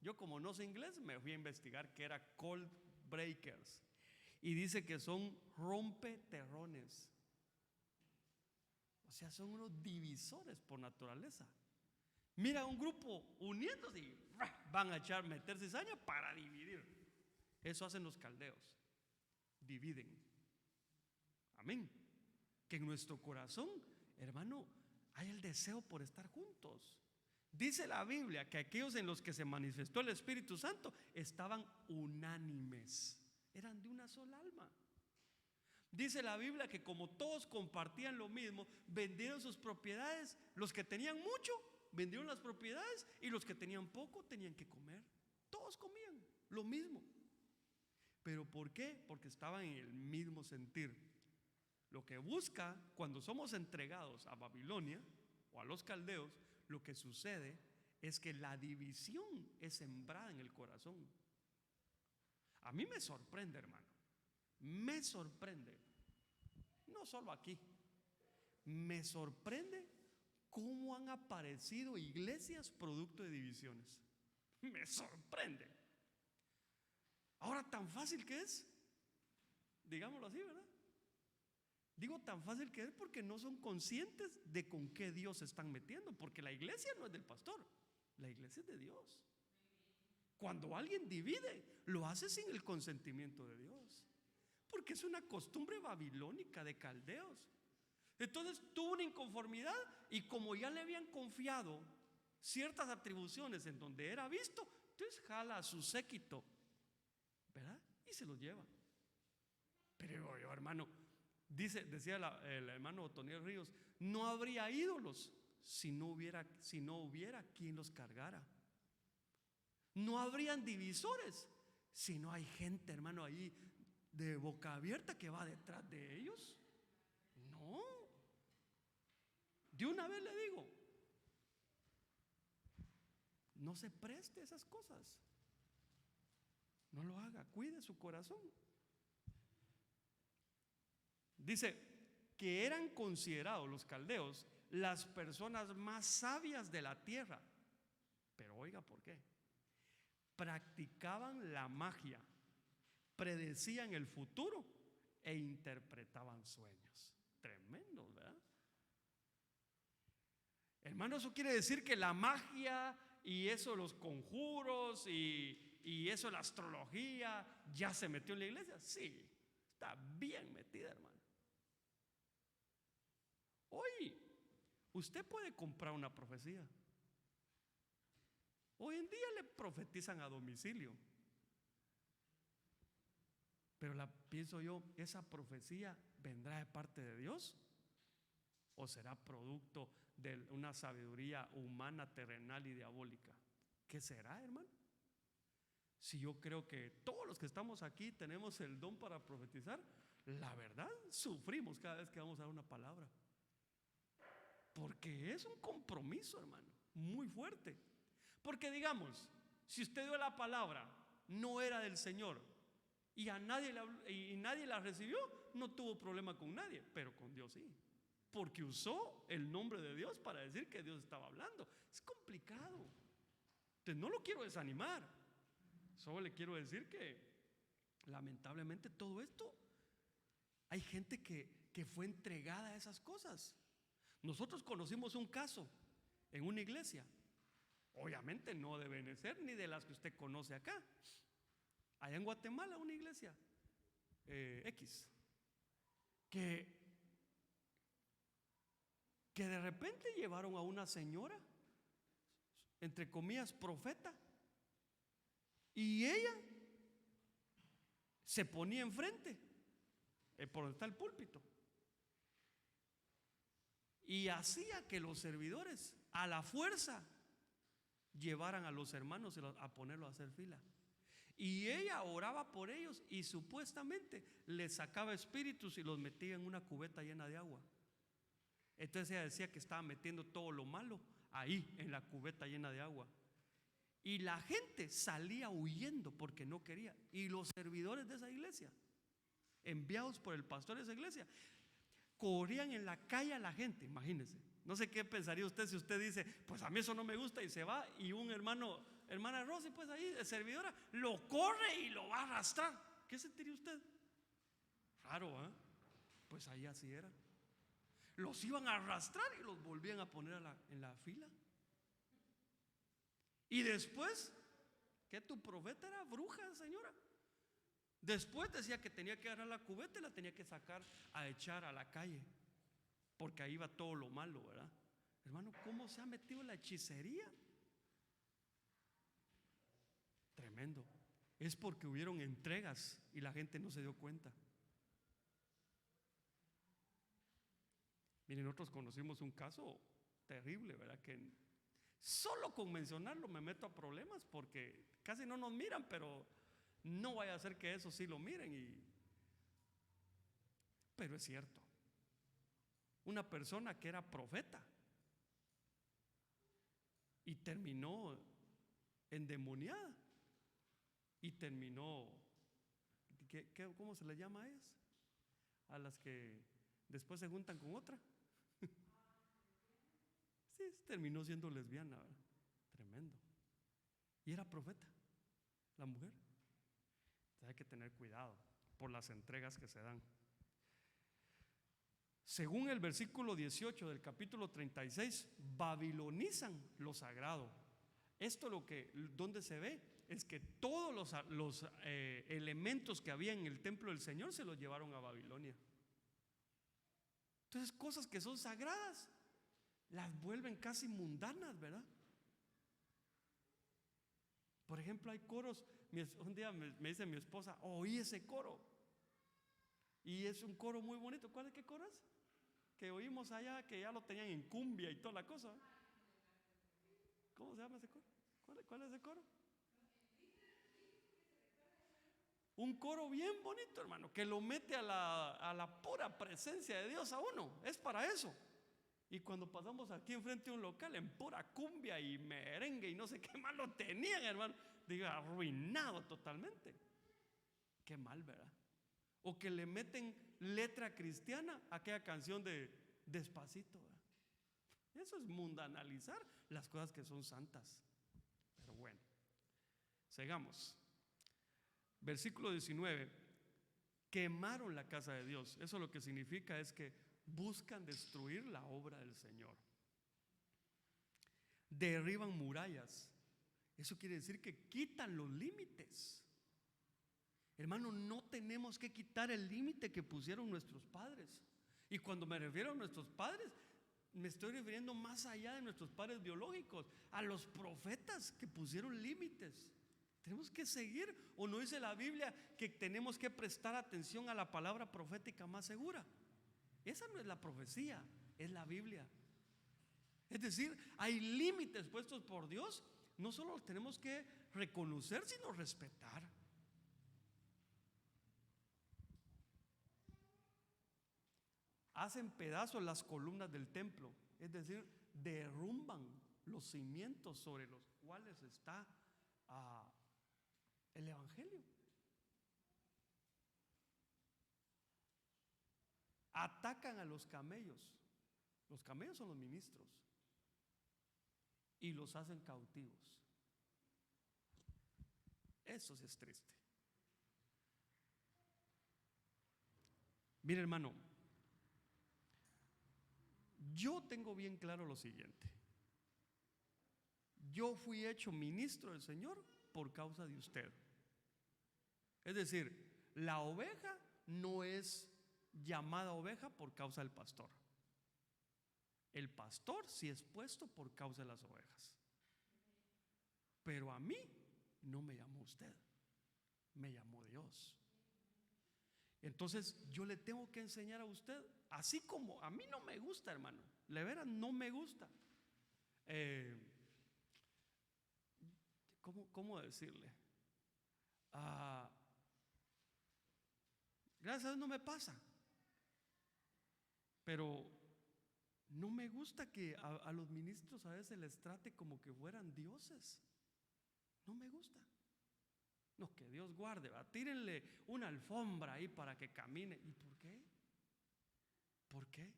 Yo, como no sé inglés, me fui a investigar qué era call breakers. Y dice que son rompeterrones. O sea, son unos divisores por naturaleza. Mira un grupo uniéndose y van a meter cizaña para dividir. Eso hacen los caldeos. Dividen. Amén. Que en nuestro corazón, hermano, hay el deseo por estar juntos. Dice la Biblia que aquellos en los que se manifestó el Espíritu Santo estaban unánimes, eran de una sola alma. Dice la Biblia que como todos compartían lo mismo, vendieron sus propiedades. Los que tenían mucho vendieron las propiedades, y los que tenían poco tenían que comer. Todos comían lo mismo. ¿Pero por qué? Porque estaban en el mismo sentir. Lo que busca cuando somos entregados a Babilonia o a los caldeos, lo que sucede es que la división es sembrada en el corazón. A mí me sorprende, hermano. Me sorprende. No solo aquí. Me sorprende cómo han aparecido iglesias producto de divisiones. Me sorprende. Ahora, tan fácil que es, digámoslo así, ¿verdad? Digo tan fácil que es porque no son conscientes de con qué Dios se están metiendo. Porque la iglesia no es del pastor, la iglesia es de Dios. Cuando alguien divide, lo hace sin el consentimiento de Dios, porque es una costumbre babilónica de caldeos. Entonces tuvo una inconformidad, y como ya le habían confiado ciertas atribuciones en donde era visto, entonces jala a su séquito, ¿verdad? Y se los lleva. Pero yo, hermano, decía el hermano Otoniel Ríos, no habría ídolos si no hubiera quien los cargara. No habrían divisores si no hay gente, hermano, ahí de boca abierta que va detrás de ellos. No. De una vez le digo, no se preste a esas cosas. No lo haga, cuide su corazón. Dice que eran considerados los caldeos las personas más sabias de la tierra. Pero oiga, ¿por qué? Practicaban la magia, predecían el futuro e interpretaban sueños. Tremendo, ¿verdad? Hermano, eso quiere decir que la magia y eso, los conjuros y eso, la astrología, ¿ya se metió en la iglesia? Sí, está bien metida, hermano. Hoy usted puede comprar una profecía. Hoy en día le profetizan a domicilio. Pero pienso yo, ¿esa profecía vendrá de parte de Dios? ¿O será producto de una sabiduría humana, terrenal y diabólica? ¿Qué será, hermano? Si yo creo que todos los que estamos aquí tenemos el don para profetizar, la verdad sufrimos cada vez que vamos a dar una palabra. Porque es un compromiso, hermano, muy fuerte. Porque digamos, si usted dio la palabra, no era del Señor, y nadie la recibió, no tuvo problema con nadie, pero con Dios sí, porque usó el nombre de Dios para decir que Dios estaba hablando. Es complicado. Entonces no lo quiero desanimar, solo le quiero decir que lamentablemente todo esto, hay gente que fue entregada a esas cosas. Nosotros conocimos un caso en una iglesia, obviamente no deben de ser ni de las que usted conoce acá. Allá en Guatemala, una iglesia X, que de repente llevaron a una señora, entre comillas, profeta, y ella se ponía enfrente, por donde está el púlpito, y hacía que los servidores a la fuerza llevaran a los hermanos a ponerlos a hacer fila. Y ella oraba por ellos y supuestamente les sacaba espíritus y los metía en una cubeta llena de agua. Entonces ella decía que estaba metiendo todo lo malo ahí en la cubeta llena de agua. Y la gente salía huyendo porque no quería. Y los servidores de esa iglesia, enviados por el pastor de esa iglesia, corrían en la calle a la gente. Imagínense. No sé qué pensaría usted si usted dice, pues a mí eso no me gusta, y se va, y un hermana Rosy, pues ahí, de servidora, lo corre y lo va a arrastrar. ¿Qué sentiría usted? Raro, ¿eh? Pues ahí así era. Los iban a arrastrar y los volvían a poner en la fila. Y después, que tu profeta era bruja, señora. Después decía que tenía que agarrar la cubeta y la tenía que sacar a echar a la calle, porque ahí va todo lo malo, ¿verdad? Hermano, ¿cómo se ha metido la hechicería? Tremendo. Es porque hubieron entregas y la gente no se dio cuenta. Miren, nosotros conocimos un caso terrible, ¿verdad? Que solo con mencionarlo me meto a problemas porque casi no nos miran, pero no vaya a ser que eso sí lo miren. Pero es cierto. Una persona que era profeta y terminó endemoniada y terminó, ¿cómo se le llama a ellas? A las que después se juntan con otra. Sí, terminó siendo lesbiana, ¿verdad? Tremendo. Y era profeta, la mujer. Entonces hay que tener cuidado por las entregas que se dan. Según el versículo 18 del capítulo 36, babilonizan lo sagrado. Esto donde se ve es que todos los elementos que había en el templo del Señor se los llevaron a Babilonia. Entonces, cosas que son sagradas las vuelven casi mundanas, ¿verdad? Por ejemplo, hay coros. Un día me dice mi esposa, oí ese coro, y es un coro muy bonito. ¿Qué coro es? Que oímos allá, que ya lo tenían en cumbia y toda la cosa. ¿Cómo se llama ese coro? ¿Cuál es ese coro? Un coro bien bonito, hermano, que lo mete a la pura presencia de Dios a uno. Es para eso. Y cuando pasamos aquí enfrente de un local, en pura cumbia y merengue y no sé qué más lo tenían, hermano, diga, arruinado totalmente. Qué mal, ¿verdad? O que le meten letra cristiana a aquella canción de Despacito, ¿verdad? Eso es mundanalizar las cosas que son santas. Pero bueno, sigamos. Versículo 19. Quemaron la casa de Dios. Eso lo que significa es que buscan destruir la obra del Señor. Derriban murallas. Eso quiere decir que quitan los límites. Hermano, no tenemos que quitar el límite que pusieron nuestros padres. Y cuando me refiero a nuestros padres, me estoy refiriendo más allá de nuestros padres biológicos, a los profetas que pusieron límites. Tenemos que seguir, ¿o no dice la Biblia que tenemos que prestar atención a la palabra profética más segura? Esa no es la profecía, es la Biblia. Es decir, hay límites puestos por Dios. No solo los tenemos que reconocer, sino respetar. Hacen pedazos las columnas del templo, es decir, derrumban los cimientos sobre los cuales está el evangelio. Atacan a los camellos. Los camellos son los ministros y los hacen cautivos. Eso sí es triste. Mire, hermano, yo tengo bien claro lo siguiente. Yo fui hecho ministro del Señor por causa de usted. Es decir, la oveja no es llamada oveja por causa del pastor. El pastor sí es puesto por causa de las ovejas. Pero a mí no me llamó usted, me llamó Dios. Entonces yo le tengo que enseñar a usted, así como a mí no me gusta, hermano, de veras no me gusta. ¿Cómo decirle? Gracias a Dios no me pasa, pero no me gusta que a los ministros a veces les trate como que fueran dioses. No me gusta. No, que Dios guarde, ¿va? Tírenle una alfombra ahí para que camine. ¿Y por qué? ¿Por qué?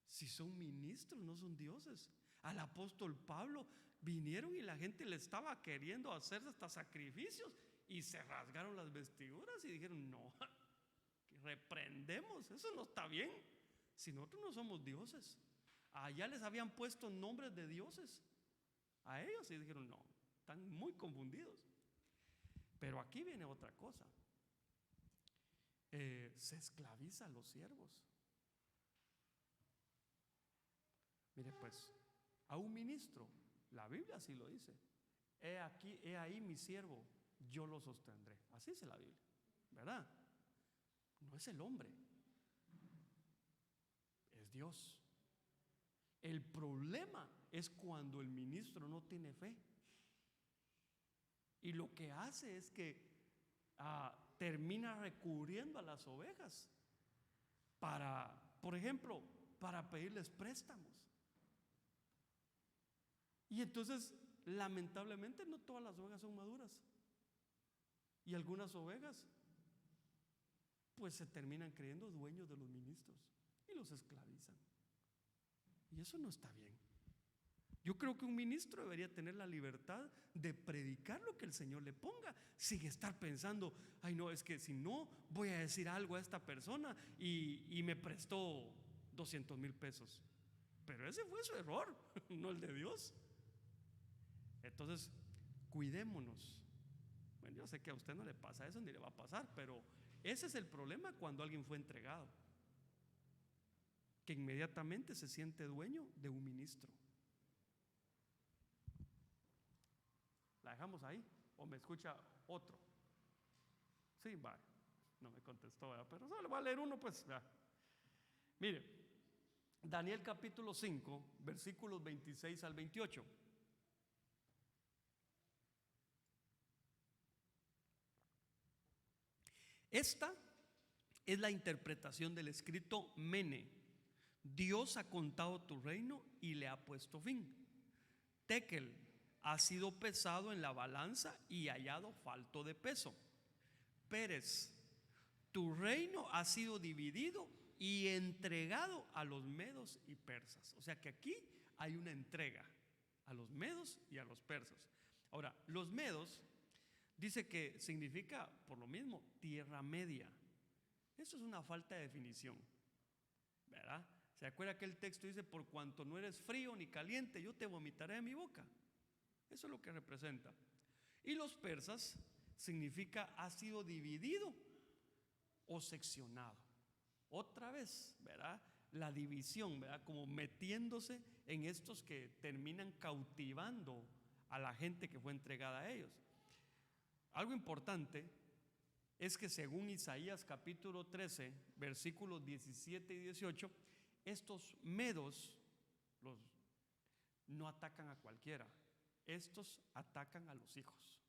Si son ministros, no son dioses. Al apóstol Pablo vinieron y la gente le estaba queriendo hacer hasta sacrificios y se rasgaron las vestiduras y dijeron: no, reprendemos, eso no está bien. Si nosotros no somos dioses. Allá les habían puesto nombres de dioses a ellos y dijeron: no, están muy confundidos. Pero aquí viene otra cosa. Se esclaviza a los siervos. Mire pues, a un ministro, la Biblia así lo dice: he aquí, he ahí mi siervo, yo lo sostendré. Así dice la Biblia, ¿verdad? No es el hombre, es Dios. El problema es cuando el ministro no tiene fe y lo que hace es que termina recurriendo a las ovejas para, por ejemplo, para pedirles préstamos. Y entonces, lamentablemente, no todas las ovejas son maduras. Y algunas ovejas, pues se terminan creyendo dueños de los ministros y los esclavizan. Y eso no está bien. Yo creo que un ministro debería tener la libertad de predicar lo que el Señor le ponga, sin estar pensando: ay, no, es que si no voy a decir algo a esta persona y me prestó 200,000 pesos. Pero ese fue su error, no el de Dios. Entonces, cuidémonos. Bueno, yo sé que a usted no le pasa eso ni le va a pasar, pero ese es el problema cuando alguien fue entregado, que inmediatamente se siente dueño de un ministro. ¿La dejamos ahí o me escucha otro? Sí, va. No me contestó, ¿verdad? Pero solo le voy a leer uno, pues. ¿Verdad? Mire, Daniel capítulo 5, versículos 26 al 28. Esta es la interpretación del escrito Mene. Dios ha contado tu reino y le ha puesto fin. Tekel, ha sido pesado en la balanza y hallado falto de peso. Pérez, tu reino ha sido dividido y entregado a los medos y persas. O sea que aquí hay una entrega a los medos y a los persas. Ahora, los medos dice que significa, por lo mismo, tierra media. Eso es una falta de definición, ¿verdad? ¿Se acuerda que el texto dice: por cuanto no eres frío ni caliente, yo te vomitaré de mi boca? Eso es lo que representa. Y los persas significa ha sido dividido o seccionado. Otra vez, ¿verdad? La división, ¿verdad? Como metiéndose en estos que terminan cautivando a la gente que fue entregada a ellos. Algo importante es que según Isaías capítulo 13, versículos 17 y 18, estos medos no atacan a cualquiera. Estos atacan a los hijos.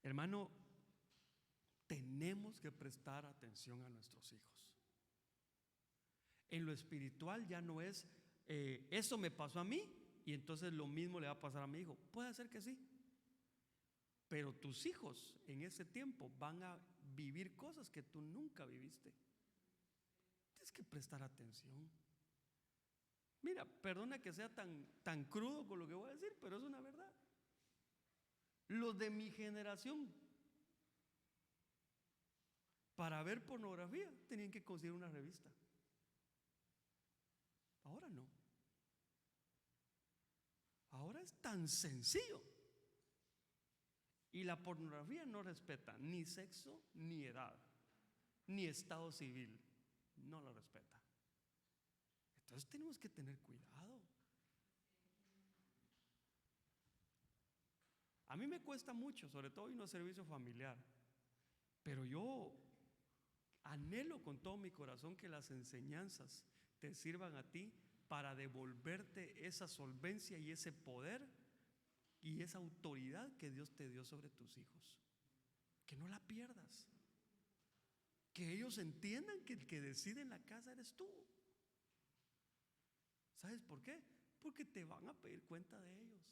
Hermano, tenemos que prestar atención a nuestros hijos. En lo espiritual ya no es eso me pasó a mí y entonces lo mismo le va a pasar a mi hijo. Puede ser que sí, pero tus hijos en ese tiempo van a vivir cosas que tú nunca viviste. Tienes que prestar atención. Mira, perdona que sea tan crudo con lo que voy a decir, pero es una verdad. Los de mi generación, para ver pornografía, tenían que conseguir una revista. Ahora no. Ahora es tan sencillo. Y la pornografía no respeta ni sexo, ni edad, ni estado civil. No lo respeta. Entonces tenemos que tener cuidado. A mí me cuesta mucho, sobre todo en un servicio familiar, pero yo anhelo con todo mi corazón que las enseñanzas te sirvan a ti para devolverte esa solvencia y ese poder y esa autoridad que Dios te dio sobre tus hijos. Que no la pierdas. Que ellos entiendan que el que decide en la casa eres tú. ¿Sabes por qué? porque te van a pedir cuenta de ellos.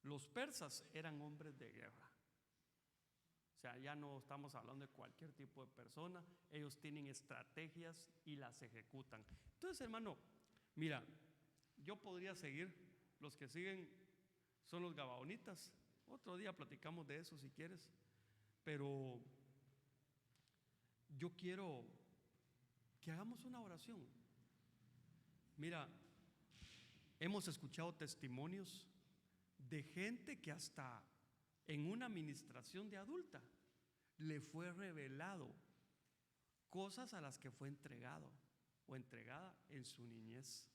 Los persas eran hombres de guerra. O sea, ya no estamos hablando de cualquier tipo de persona. Ellos tienen estrategias y las ejecutan. Entonces, hermano, mira, yo podría seguir. Los que siguen son los gabaonitas. Otro día platicamos de eso si quieres. Pero yo quiero que hagamos una oración. Mira, hemos escuchado testimonios de gente que hasta en una administración de adulta le fue revelado cosas a las que fue entregado o entregada en su niñez.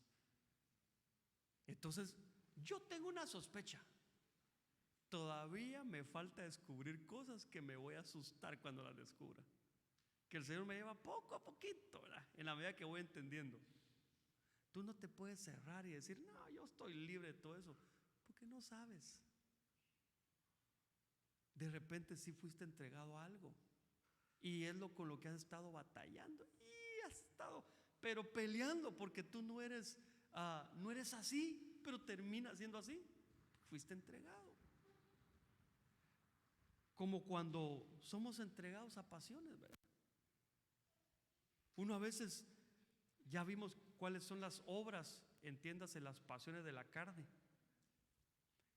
Entonces, yo tengo una sospecha. Todavía me falta descubrir cosas que me voy a asustar cuando las descubra. Que el Señor me lleva poco a poquito, ¿verdad? En la medida que voy entendiendo. Tú no te puedes cerrar y decir, no, yo estoy libre de todo eso, porque no sabes. De repente sí fuiste entregado a algo y es con lo que has estado batallando y has estado, pero peleando porque tú no eres así, pero termina siendo así. Fuiste entregado. Como cuando somos entregados a pasiones, ¿verdad? Uno a veces ya vimos cuáles son las obras, entiéndase, las pasiones de la carne.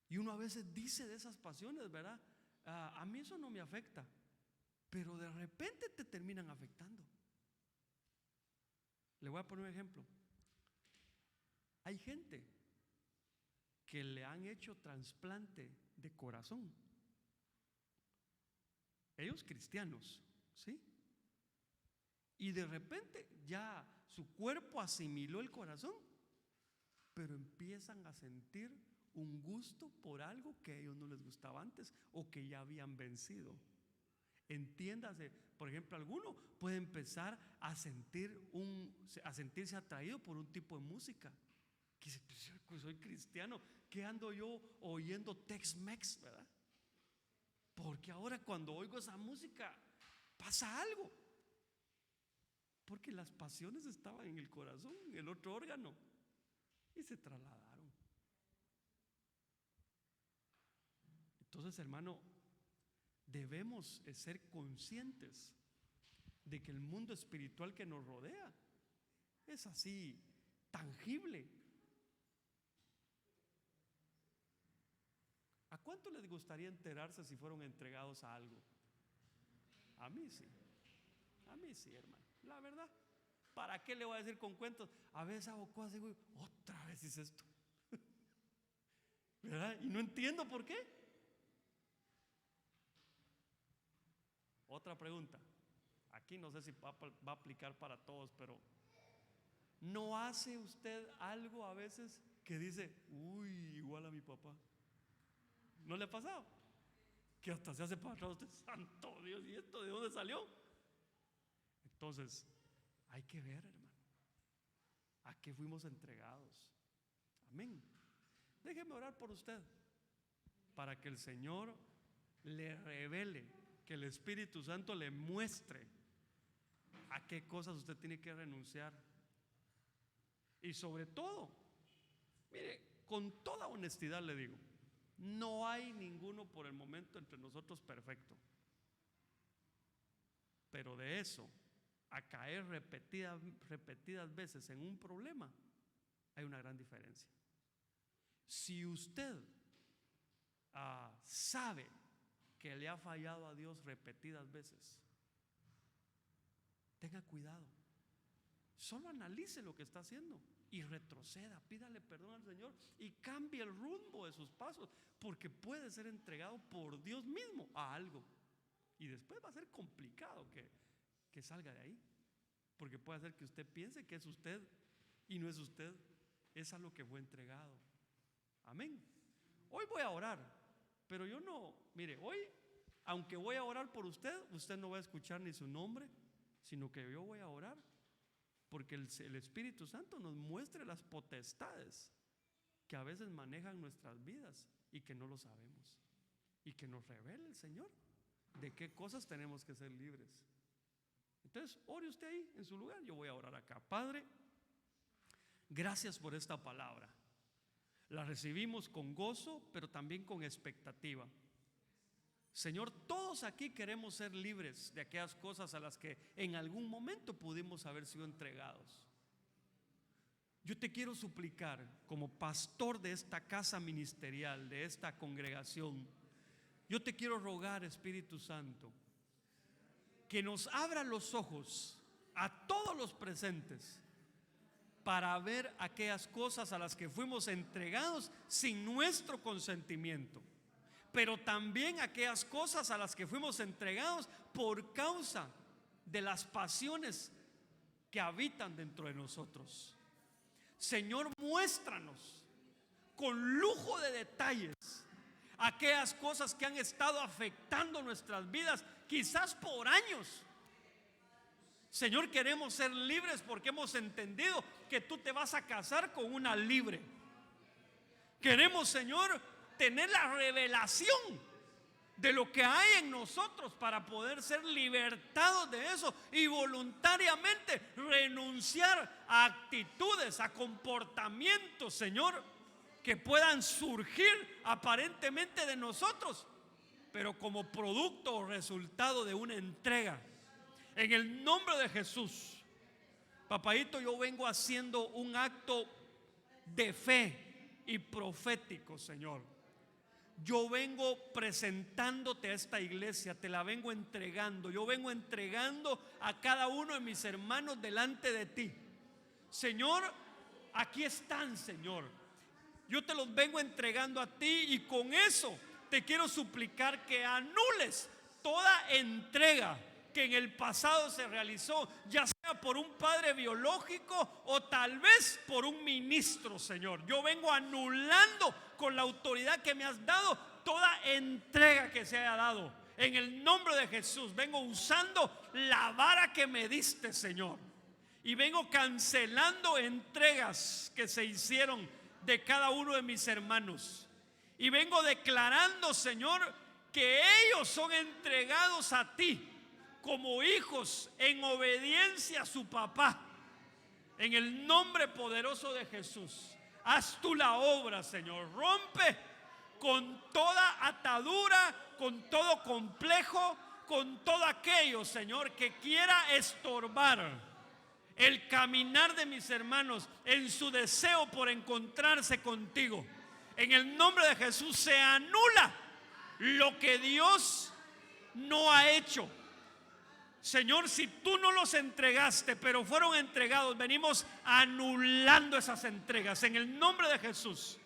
Y uno a veces dice de esas pasiones, ¿verdad? A mí eso no me afecta, pero de repente te terminan afectando. Le voy a poner un ejemplo. Hay gente que le han hecho trasplante de corazón. Ellos cristianos, ¿sí? Y de repente ya su cuerpo asimiló el corazón, pero empiezan a sentir un gusto por algo que a ellos no les gustaba antes o que ya habían vencido. Entiéndase, por ejemplo, alguno puede empezar a sentirse atraído por un tipo de música. Que dice, pues soy cristiano, ¿qué ando yo oyendo Tex-Mex, verdad? Porque ahora cuando oigo esa música pasa algo. Porque las pasiones estaban en el corazón, en el otro órgano, y se trasladaron. Entonces, hermano, debemos ser conscientes de que el mundo espiritual que nos rodea es así, tangible. ¿A cuánto les gustaría enterarse si fueron entregados a algo? A mí sí, hermano, la verdad. ¿Para qué le voy a decir con cuentos? A veces hago cosas y digo, otra vez hice esto, ¿verdad? Y no entiendo por qué. Otra pregunta. Aquí no sé si va a aplicar para todos, pero ¿no hace usted algo a veces que dice, uy, igual a mi papá? ¿No le ha pasado? Que hasta se hace para atrás usted, santo Dios, ¿y esto de dónde salió? Entonces, hay que ver, hermano, a qué fuimos entregados. Amén. Déjeme orar por usted, para que el Señor le revele, que el Espíritu Santo le muestre a qué cosas usted tiene que renunciar. Y sobre todo, mire, con toda honestidad le digo, no hay ninguno por el momento entre nosotros perfecto. Pero de eso a caer repetidas veces en un problema, hay una gran diferencia. Si usted sabe que le ha fallado a Dios repetidas veces, tenga cuidado. Solo analice lo que está haciendo y retroceda, pídale perdón al Señor y cambie el rumbo de sus pasos, porque puede ser entregado por Dios mismo a algo y después va a ser complicado que salga de ahí, porque puede hacer que usted piense que es usted y no es usted, es a lo que fue entregado. Amén. Hoy voy a orar, pero yo no, mire, hoy, aunque voy a orar por usted, usted no va a escuchar ni su nombre, sino que yo voy a orar porque el Espíritu Santo nos muestre las potestades que a veces manejan nuestras vidas y que no lo sabemos, y que nos revele el Señor de qué cosas tenemos que ser libres. Entonces, ore usted ahí en su lugar, yo voy a orar acá. Padre, gracias por esta palabra. La recibimos con gozo, pero también con expectativa. Señor, todos aquí queremos ser libres de aquellas cosas a las que en algún momento pudimos haber sido entregados. Yo te quiero suplicar, como pastor de esta casa ministerial, de esta congregación, yo te quiero rogar, Espíritu Santo, que nos abra los ojos a todos los presentes para ver aquellas cosas a las que fuimos entregados sin nuestro consentimiento, pero también aquellas cosas a las que fuimos entregados por causa de las pasiones que habitan dentro de nosotros. Señor, muéstranos con lujo de detalles aquellas cosas que han estado afectando nuestras vidas, quizás por años. Señor, queremos ser libres porque hemos entendido que tú te vas a casar con una libre. Queremos, Señor, tener la revelación de lo que hay en nosotros para poder ser libertados de eso y voluntariamente renunciar a actitudes, a comportamientos, Señor, que puedan surgir aparentemente de nosotros, pero como producto o resultado de una entrega. En el nombre de Jesús, papadito, yo vengo haciendo un acto de fe y profético, Señor. Yo vengo presentándote a esta iglesia, te la vengo entregando. Yo vengo entregando a cada uno de mis hermanos delante de ti. Señor, aquí están, Señor. Yo te los vengo entregando a ti y con eso te quiero suplicar que anules toda entrega que en el pasado se realizó, ya sea por un padre biológico o tal vez por un ministro, Señor. Yo vengo anulando con la autoridad que me has dado toda entrega que se haya dado. En el nombre de Jesús vengo usando la vara que me diste, Señor, y vengo cancelando entregas que se hicieron de cada uno de mis hermanos, y vengo declarando, Señor, que ellos son entregados a ti como hijos en obediencia a su papá. En el nombre poderoso de Jesús, haz tú la obra, Señor. Rompe con toda atadura, con todo complejo, con todo aquello, Señor, que quiera estorbar el caminar de mis hermanos en su deseo por encontrarse contigo. En el nombre de Jesús se anula lo que Dios no ha hecho. Señor, si tú no los entregaste, pero fueron entregados, venimos anulando esas entregas en el nombre de Jesús.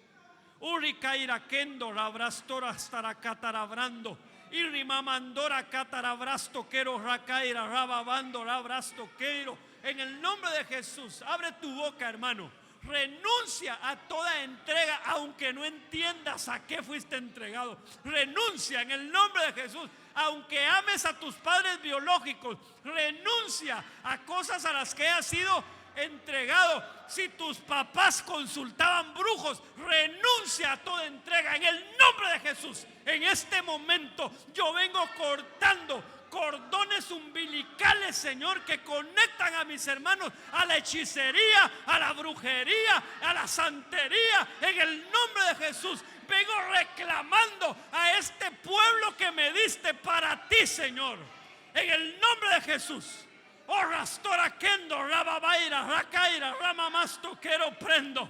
Urikaira kendo rabrastora starakatarabrando. Irrimamandora catarabrasto quero rakaira rababando rabrasto quero. En el nombre de Jesús, abre tu boca, hermano. Renuncia a toda entrega, aunque no entiendas a qué fuiste entregado. Renuncia en el nombre de Jesús. Aunque ames a tus padres biológicos, renuncia a cosas a las que has sido entregado. Si tus papás consultaban brujos, renuncia a toda entrega en el nombre de Jesús. En este momento yo vengo cortando cordones umbilicales, Señor, que conectan a mis hermanos a la hechicería, a la brujería, a la santería. En el nombre de Jesús vengo reclamando a este pueblo que me diste para ti, Señor. En el nombre de Jesús. Oh, rastora kendo, rababaira, rakaira, ramamasto, quiero prendo.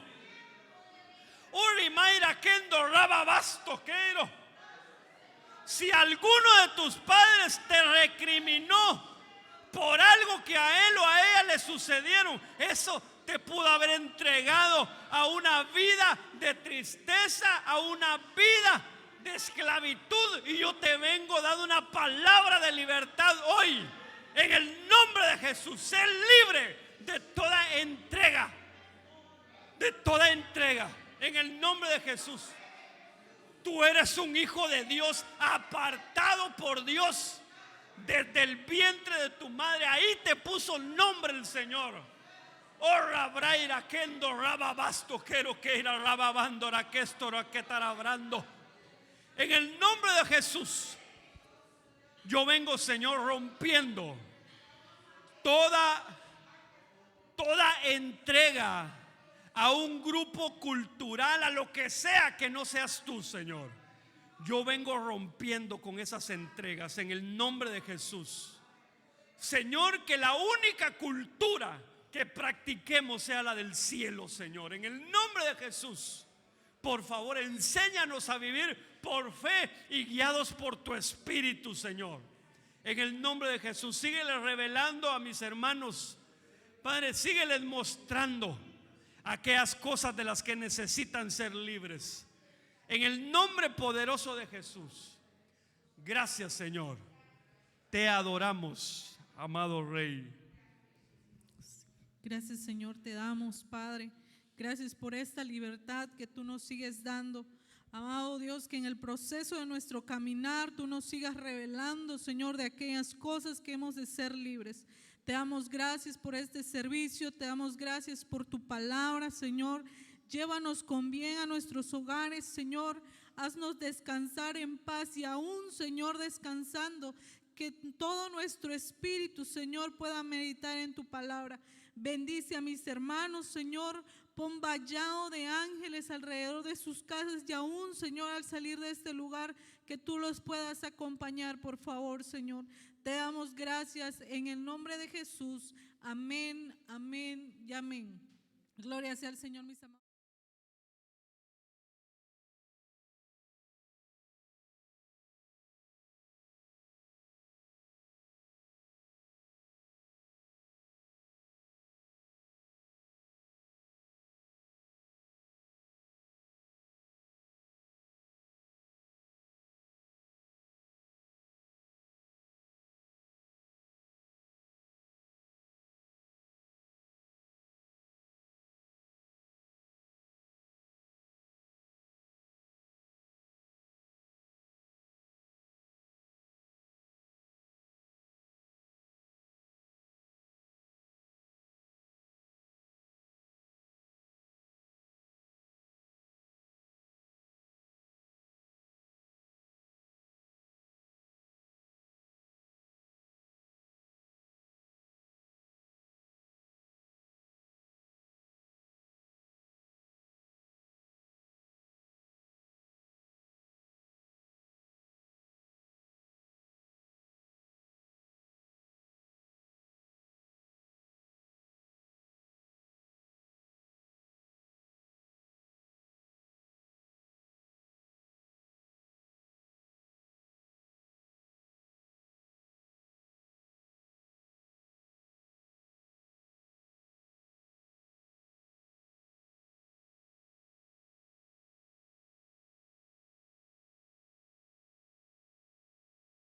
Urimaira kendo, rababasto, quiero. Si alguno de tus padres te recriminó por algo que a él o a ella le sucedieron, eso te pudo haber entregado a una vida de tristeza, a una vida de esclavitud. Y yo te vengo dando una palabra de libertad hoy. En el nombre de Jesús, sé libre de toda entrega. De toda entrega. En el nombre de Jesús. Tú eres un hijo de Dios, apartado por Dios desde el vientre de tu madre. Ahí te puso nombre el Señor. Oh, rabraira kendo rababasto quiero que era rababando raquestora que tarabrando. En el nombre de Jesús, yo vengo, Señor, rompiendo toda entrega a un grupo cultural, a lo que sea que no seas tú, Señor. Yo vengo rompiendo con esas entregas en el nombre de Jesús. Señor, que la única cultura que practiquemos sea la del cielo, Señor, en el nombre de Jesús. Por favor, enséñanos a vivir por fe y guiados por tu Espíritu, Señor. En el nombre de Jesús, síguele revelando a mis hermanos, Padre, sígueles mostrando aquellas cosas de las que necesitan ser libres. En el nombre poderoso de Jesús. Gracias, Señor. Te adoramos, amado Rey. Gracias, Señor, te damos, Padre. Gracias por esta libertad que tú nos sigues dando. Amado Dios, que en el proceso de nuestro caminar tú nos sigas revelando, Señor, de aquellas cosas que hemos de ser libres. Te damos gracias por este servicio, te damos gracias por tu palabra, Señor. Llévanos con bien a nuestros hogares, Señor. Haznos descansar en paz y aún, Señor, descansando, que todo nuestro espíritu, Señor, pueda meditar en tu palabra. Bendice a mis hermanos, Señor. Pon vallado de ángeles alrededor de sus casas y aún, Señor, al salir de este lugar, que tú los puedas acompañar, por favor, Señor. Te damos gracias en el nombre de Jesús. Amén, amén y amén. Gloria sea al Señor, mis amados.